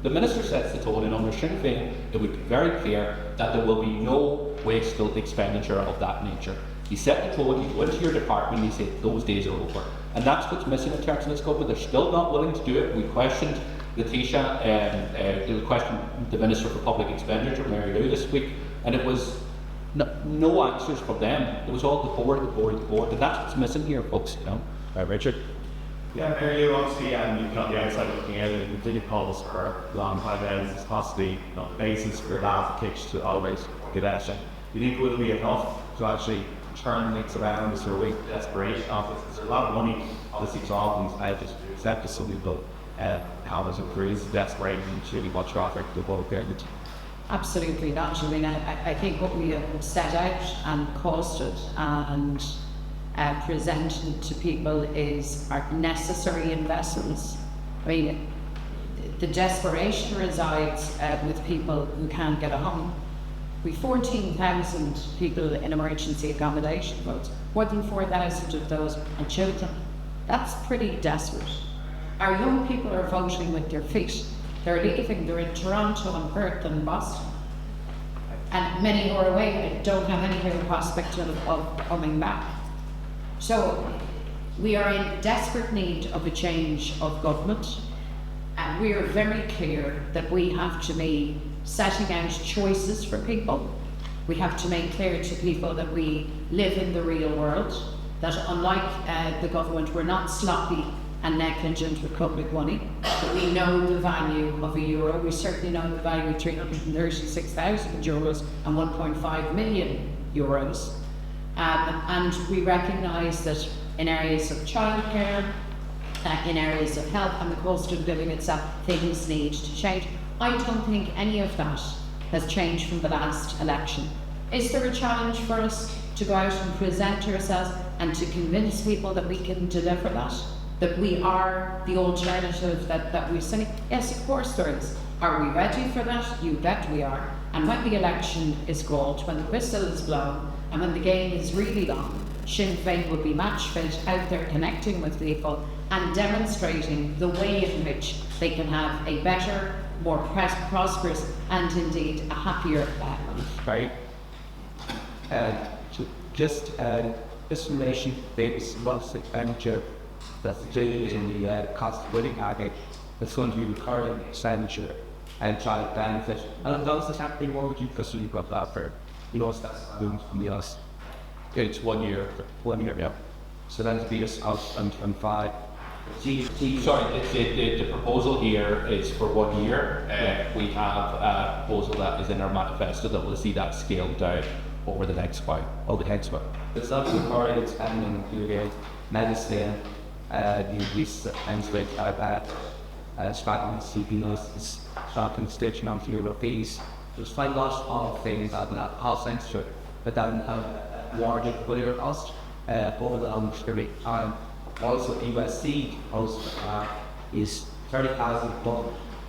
The minister sets the tone, and under Sinn Féin, it would be very clear that there will be no wasteful expenditure of that nature. He set the tone, he went to your department, and he said those days are over. And that's what's missing in terms of this government. They're still not willing to do it. We questioned the Taoiseach, we questioned the Minister for Public Expenditure, Mary Lou, this week, and it was no answers from them. It was all the board, and that's what's missing here, folks, you know. Richard? Yeah, Mary, you obviously, you've got the outside looking in, and you did calls for long high ends, it's possibly not the basis for that kicks to always get at it. You think it will be enough to actually turn things around as a way of desperation office? There's a lot of money, obviously, solving these measures to accept some people, how there's increased desperation to really much traffic to both parents. Absolutely not. I mean, I think what we have set out and costed and presented to people are necessary investments. I mean, the desperation resides with people who can't get a home. We 14,000 people in emergency accommodation, but more than 4,000 of those are children. That's pretty desperate. Our young people are voting with their feet. They're leaving, they're in Toronto and Perth and Boston. And many who are away don't have any real prospect of coming back. So we are in desperate need of a change of government, and we are very clear that we have to be setting out choices for people. We have to make clear to people that we live in the real world, that unlike the government, we're not sloppy and negligent with public money. But we know the value of €1. We certainly know the value of €336,000 and €1.5 million. And we recognise that in areas of childcare, in areas of health and the cost of living itself, things need to change. I don't think any of that has changed from the last election. Is there a challenge for us to go out and present ourselves and to convince people that we can deliver that we are the alternative that we're saying? Yes, of course there is. Are we ready for that? You bet we are. And when the election is called, when the whistle is blown, and when the game is really long, Sinn Féin will be match fit out there connecting with people and demonstrating the way in which they can have a better, more prosperous and indeed a happier life. Right. Just in relation to this month's expenditure that's included in the cost of living package, that's going to be recurring expenditure and child benefit. And those is happening, what would you personally got that for? That's from the us. It's 1 year. 1 year, yeah. So that'd be us out and 5. Sorry, the proposal here is for 1 year. We have a proposal that is in our manifesto that will see that scaled down over the next while. It's not recurring expanding to medicine, the increase and with Scotland, CPS, shopping stitching on fuel fees. There's quite a lot of things that are not cost sensitive, but then larger clear cost over the long time. Also, USC is 30,000 plus.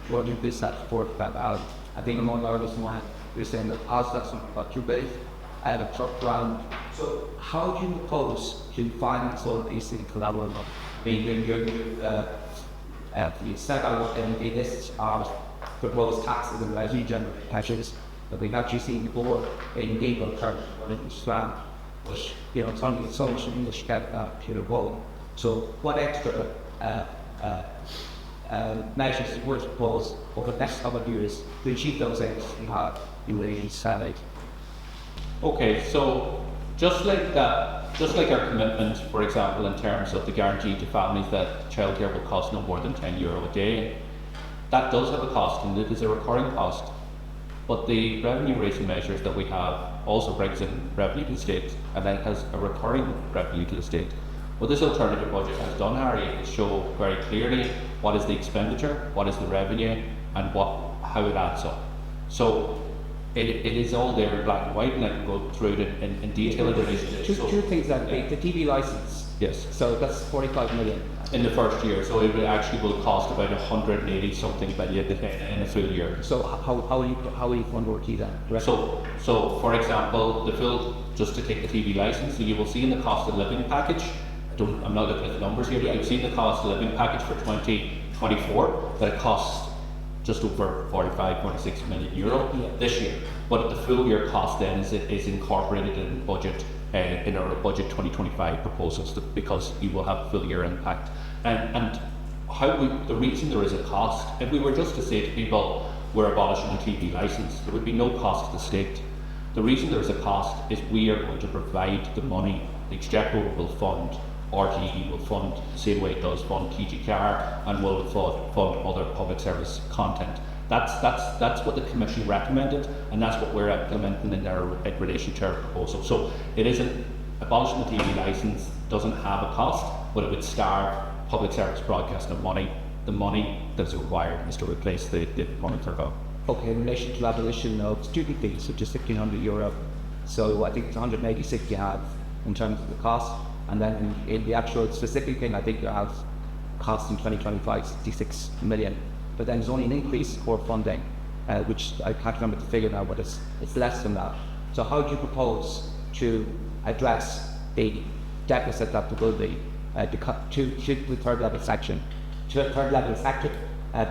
What do this at for that? I think among others, one we're saying that cost that's not too big. I have a truck around. So, how do you propose to finance all these things collaboratively? Meaning, you said I want to be this proposed taxes and revenue packages that we've actually seen before in legal terms, but it's only so much English get to So, what extra measures would propose over the next couple of years to achieve those aims you really said? Okay, so just like our commitment, for example, in terms of the guarantee to families that childcare will cost no more than €10 a day, that does have a cost and it is a recurring cost. But the revenue raising measures that we have also brings in revenue to the state and then has a recurring revenue to the state. What this alternative budget has done, Harry, is show very clearly what is the expenditure, what is the revenue, and how it adds up. So it is all there in black and white, and I can go through it in detail in relation to this. Two things that the TV license. Yes. So that's 45 million. In the first year, so it actually will cost about 180 something million in a full year. So how will you fund or key that? So for example, just to take the TV license, so you will see in the cost of living package, I'm not looking at the numbers here, but you've seen the cost of living package for 2024 that it costs just over 46 million euro this year. But the full year cost then is incorporated in the budget, in our budget 2025 proposals, because you will have full year impact. And the reason there is a cost, if we were just to say to people, we're abolishing the TV license, there would be no cost to the state. The reason there is a cost is we are going to provide the money. The Exchequer will fund, RTE will fund the same way it does fund Childcare and will fund other public service content. That's what the Commission recommended, and that's what we're implementing in relation to our proposal. So it isn't abolishing the TV license doesn't have a cost, but it would starve public service broadcasting of money. The money that's required is to replace the monitor bill. Okay, in relation to abolition of student fees, which is €1,500. So I think it's 186 you have in terms of the cost, and then in the actual specific thing, I think you have cost in 2025 66 million. But then there's only an increase for funding, which I can't remember the figure now, but it's less than that. So how do you propose to address the deficit that there will be to the third level section? To the third level section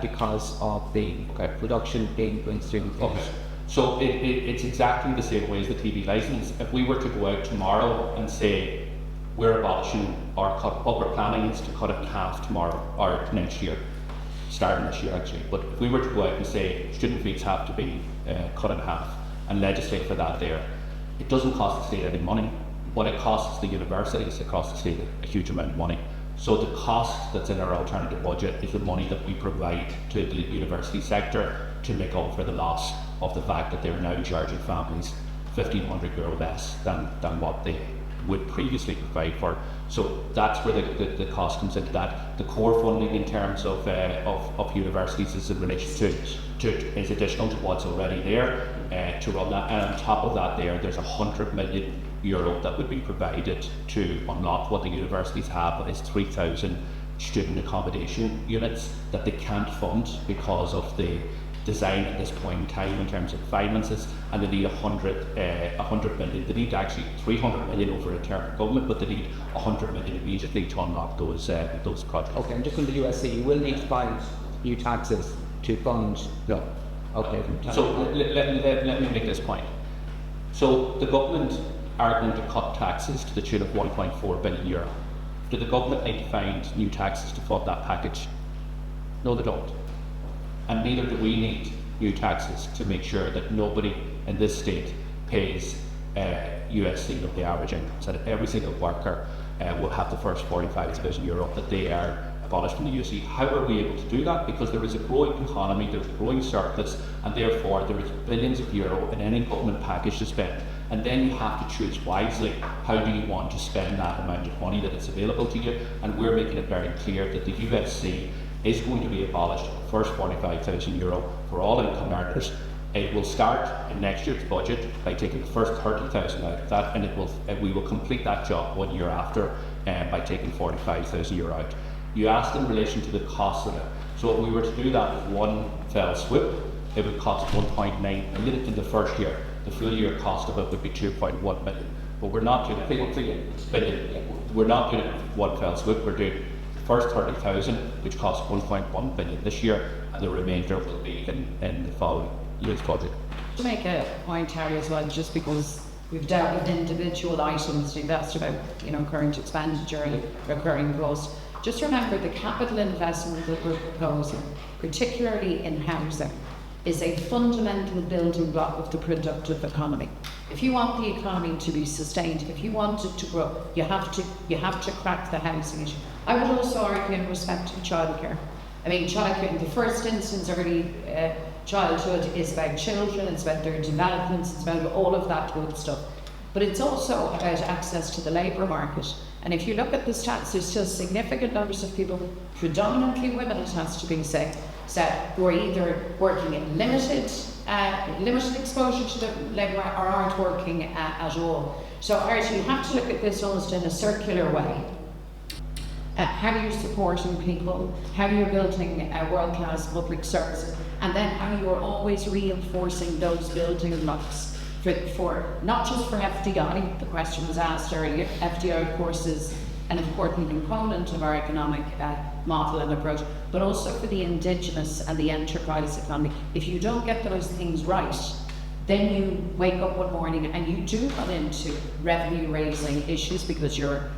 because of the reduction in student fees. Okay. So it's exactly the same way as the TV license. If we were to go out tomorrow and say we're abolishing or what we're planning is to cut it in half tomorrow or next year, starting this year actually. But if we were to go out and say student fees have to be cut in half and legislate for that there, it doesn't cost the state any money. What it costs the universities, it costs the state a huge amount of money. So the cost that's in our alternative budget is the money that we provide to the university sector to make up for the loss of the fact that they're now charging families €1,500 less than what they would previously provide for. So that's where the cost comes into that. The core funding in terms of universities is in relation to is additional to what's already there to run that, and on top of that there's €100 million that would be provided to unlock what the universities have is 3,000 student accommodation units that they can't fund because of the design at this point in time in terms of finances, and they need 100 million. They need actually 300 million over a term of government, but they need 100 million immediately to unlock those projects. Okay, and just on the USC, you will need to find new taxes to fund. No. Okay. So let me make this point. So the government are going to cut taxes to the tune of €1.4 billion. Do the government need to find new taxes to fund that package? No, they don't. And neither do we need new taxes to make sure that nobody in this state pays USC of the average income, so that every single worker will have the first €45,000 that they are abolished from the USC. How are we able to do that? Because there is a growing economy, there's a growing surplus, and therefore there is billions of euro in any government package to spend. And then you have to choose wisely. How do you want to spend that amount of money that is available to you? And we're making it very clear that the USC is going to be abolished, first €45,000 for all income earners. It will start in next year's budget by taking the first 30,000 out of that, and we will complete that job 1 year after by taking €45,000 out. You asked in relation to the cost of it. So if we were to do that with one fell swoop, it would cost 1.9 million in the first year. The full year cost of it would be 2.1 million. But we're not doing it. We're not doing it with one fell swoop. We're doing the first 30,000, which costs 1.1 billion this year, and the remainder will be in the following year's budget. To make a point, Harry, as well, just because we've dealt with individual items, you've asked about, current expenditure and recurring costs. Just remember the capital investment that we're proposing, particularly in housing, is a fundamental building block of the productive economy. If you want the economy to be sustained, if you want it to grow, you have to crack the housing issue. I would also argue in respect to childcare. I mean, childcare in the first instance, early childhood is about children, it's about their developments, it's about all of that good stuff. But it's also about access to the labour market. And if you look at the stats, there's still significant numbers of people, predominantly women, it has to be said, who are either working in limited exposure to the labour market or aren't working at all. So Archie, you have to look at this almost in a circular way. How you're supporting people, how you're building world-class public services, and then how you're always reinforcing those building blocks for not just for FDI, the question was asked earlier. FDI, of course, is an important component of our economic model and approach, but also for the indigenous and the enterprise economy. If you don't get those things right, then you wake up one morning and you do run into revenue raising issues because your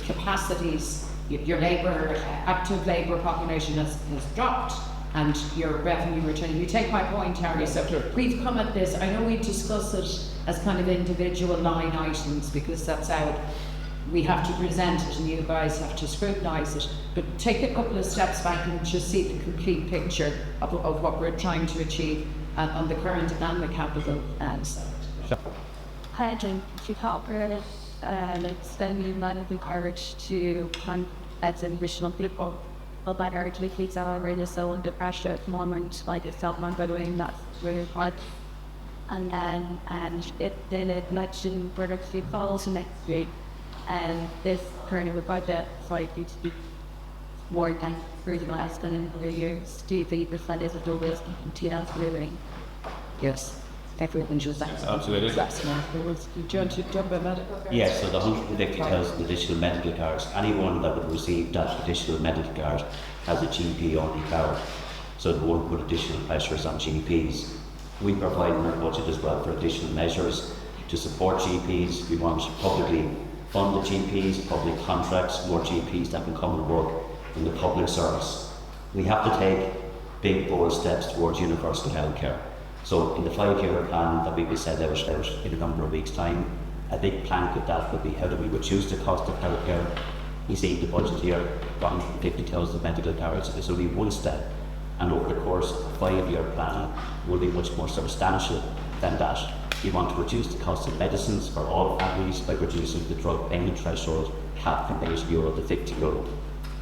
capacities, your active labour population has dropped, and your revenue return. You take my point, Harry. So we've come at this, I know we discuss it as kind of individual line items because that's how we have to present it and you guys have to scrutinise it. But take a couple of steps back and just see the complete picture of what we're trying to achieve on the current and the capital side. I think to help her, spending a lot of courage to come as an additional people. But by our tweaks are already so under pressure at the moment, like itself, I'm doing that's really hard. And then it mentioned where it falls next week. And this current of the budget is likely to be more than for the last than in the years. Do you think % is a double risk to living? Yes. Everything just Absolutely. Do you want to jump on that? Yes, so the 150,000 additional medical cards, anyone that would receive that additional medical card has a GP only card, so it won't put additional pressures on GPs. We provide in our budget as well for additional measures to support GPs. We want to publicly fund the GPs, public contracts, more GPs that can come and work in the public service. We have to take big, bold steps towards universal healthcare. So in the 5-year plan that we will set out in a number of weeks' time, a big plank of that would be how do we reduce the cost of healthcare. You see the budget here, 150,000 medical cards is only one step, and over the course of a 5-year plan will be much more substantial than that. We want to reduce the cost of medicines for all families by reducing the drug payment threshold cap from €80 to €50.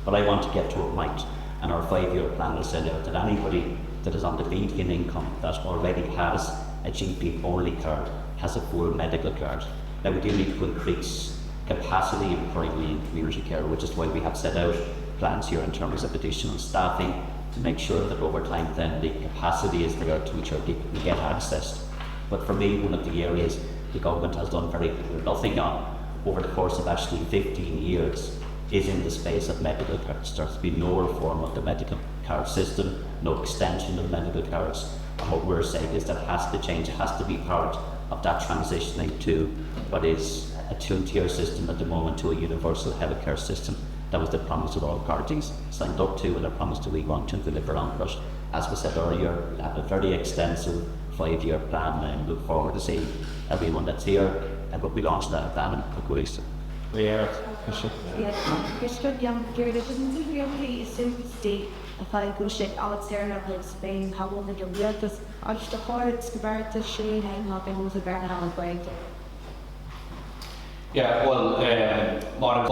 But I want to get to a point, and our 5-year plan will set out that anybody that is on the median income that already has a GP-only card has a full medical card. Now, we do need to increase capacity in primary and community care, which is why we have set out plans here in terms of additional staffing to make sure that over time then the capacity is there to ensure people can get access. But for me, one of the areas the government has done very little or nothing on over the course of actually 15 years is in the space of medical cards. There's been no reform of the medical card system, no extension of medical cards. And what we're saying is that it has to change, it has to be part of that transitioning to what is a two-tier system at the moment to a universal healthcare system. That was the promise that all parties signed up to, and a promise that we want to deliver on. But as we said earlier, we have a very extensive 5-year plan, and look forward to seeing everyone that's here and what we launched that plan in a couple of weeks. Yeah. Christian young period doesn't really assume state if I go shit Alexander in Spain, how will they do this? I just acquired Scabar to Shane and helping with the Bernal and Brain. Yeah, well, Madam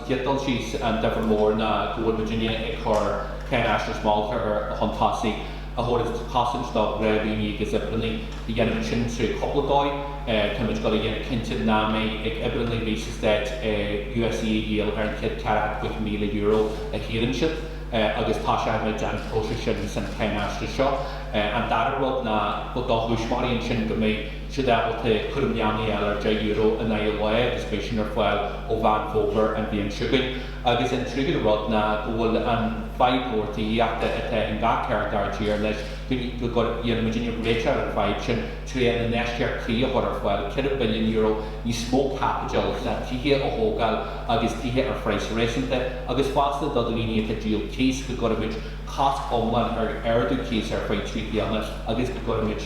Gittel, she's different more na Gold Virginia or Ken Asher's Malta or Huntasi. A whole passage stop revenue is everything the generation through a couple of days. Tim's got a kinted nami, everything basis that USE yield and kid carrot with €1,000,000 a hearing ship. Agus Tasha with Jan Position and Ken Asher shop. And that road na but the Hushmari and Shin Gumi should able to put him down the €1 and I away, especially or file of Van Vogler and being sugar. Agus in trigger road na goal and 540 after in that character here, let's we got Virginia Rachel and 5 chin train the next year key of water file, €1 you smoke capital that he a hogal, Agus he or price racing that Agus faster the linear to deal case we got a bit cost online or erdo case or by 3 on Agus we got a bit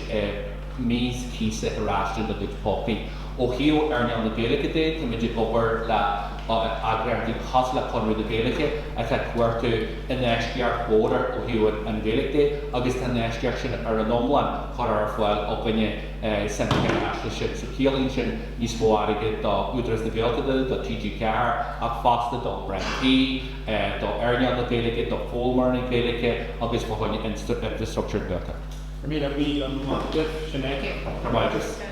Mies case at Rashton the big poppy. Ohio earning on the delegate to make over la agrarity cost la conry the delegate at a quarter in next year water Ohio and delegate August and next year should are a long one for our file open Sinn Féin actually should securely should useful arrogant the udras the build the Childcare a faster the brand P the earning on the delegate the full learning delegate August for infrastructure built. I mean, we want to Sinead.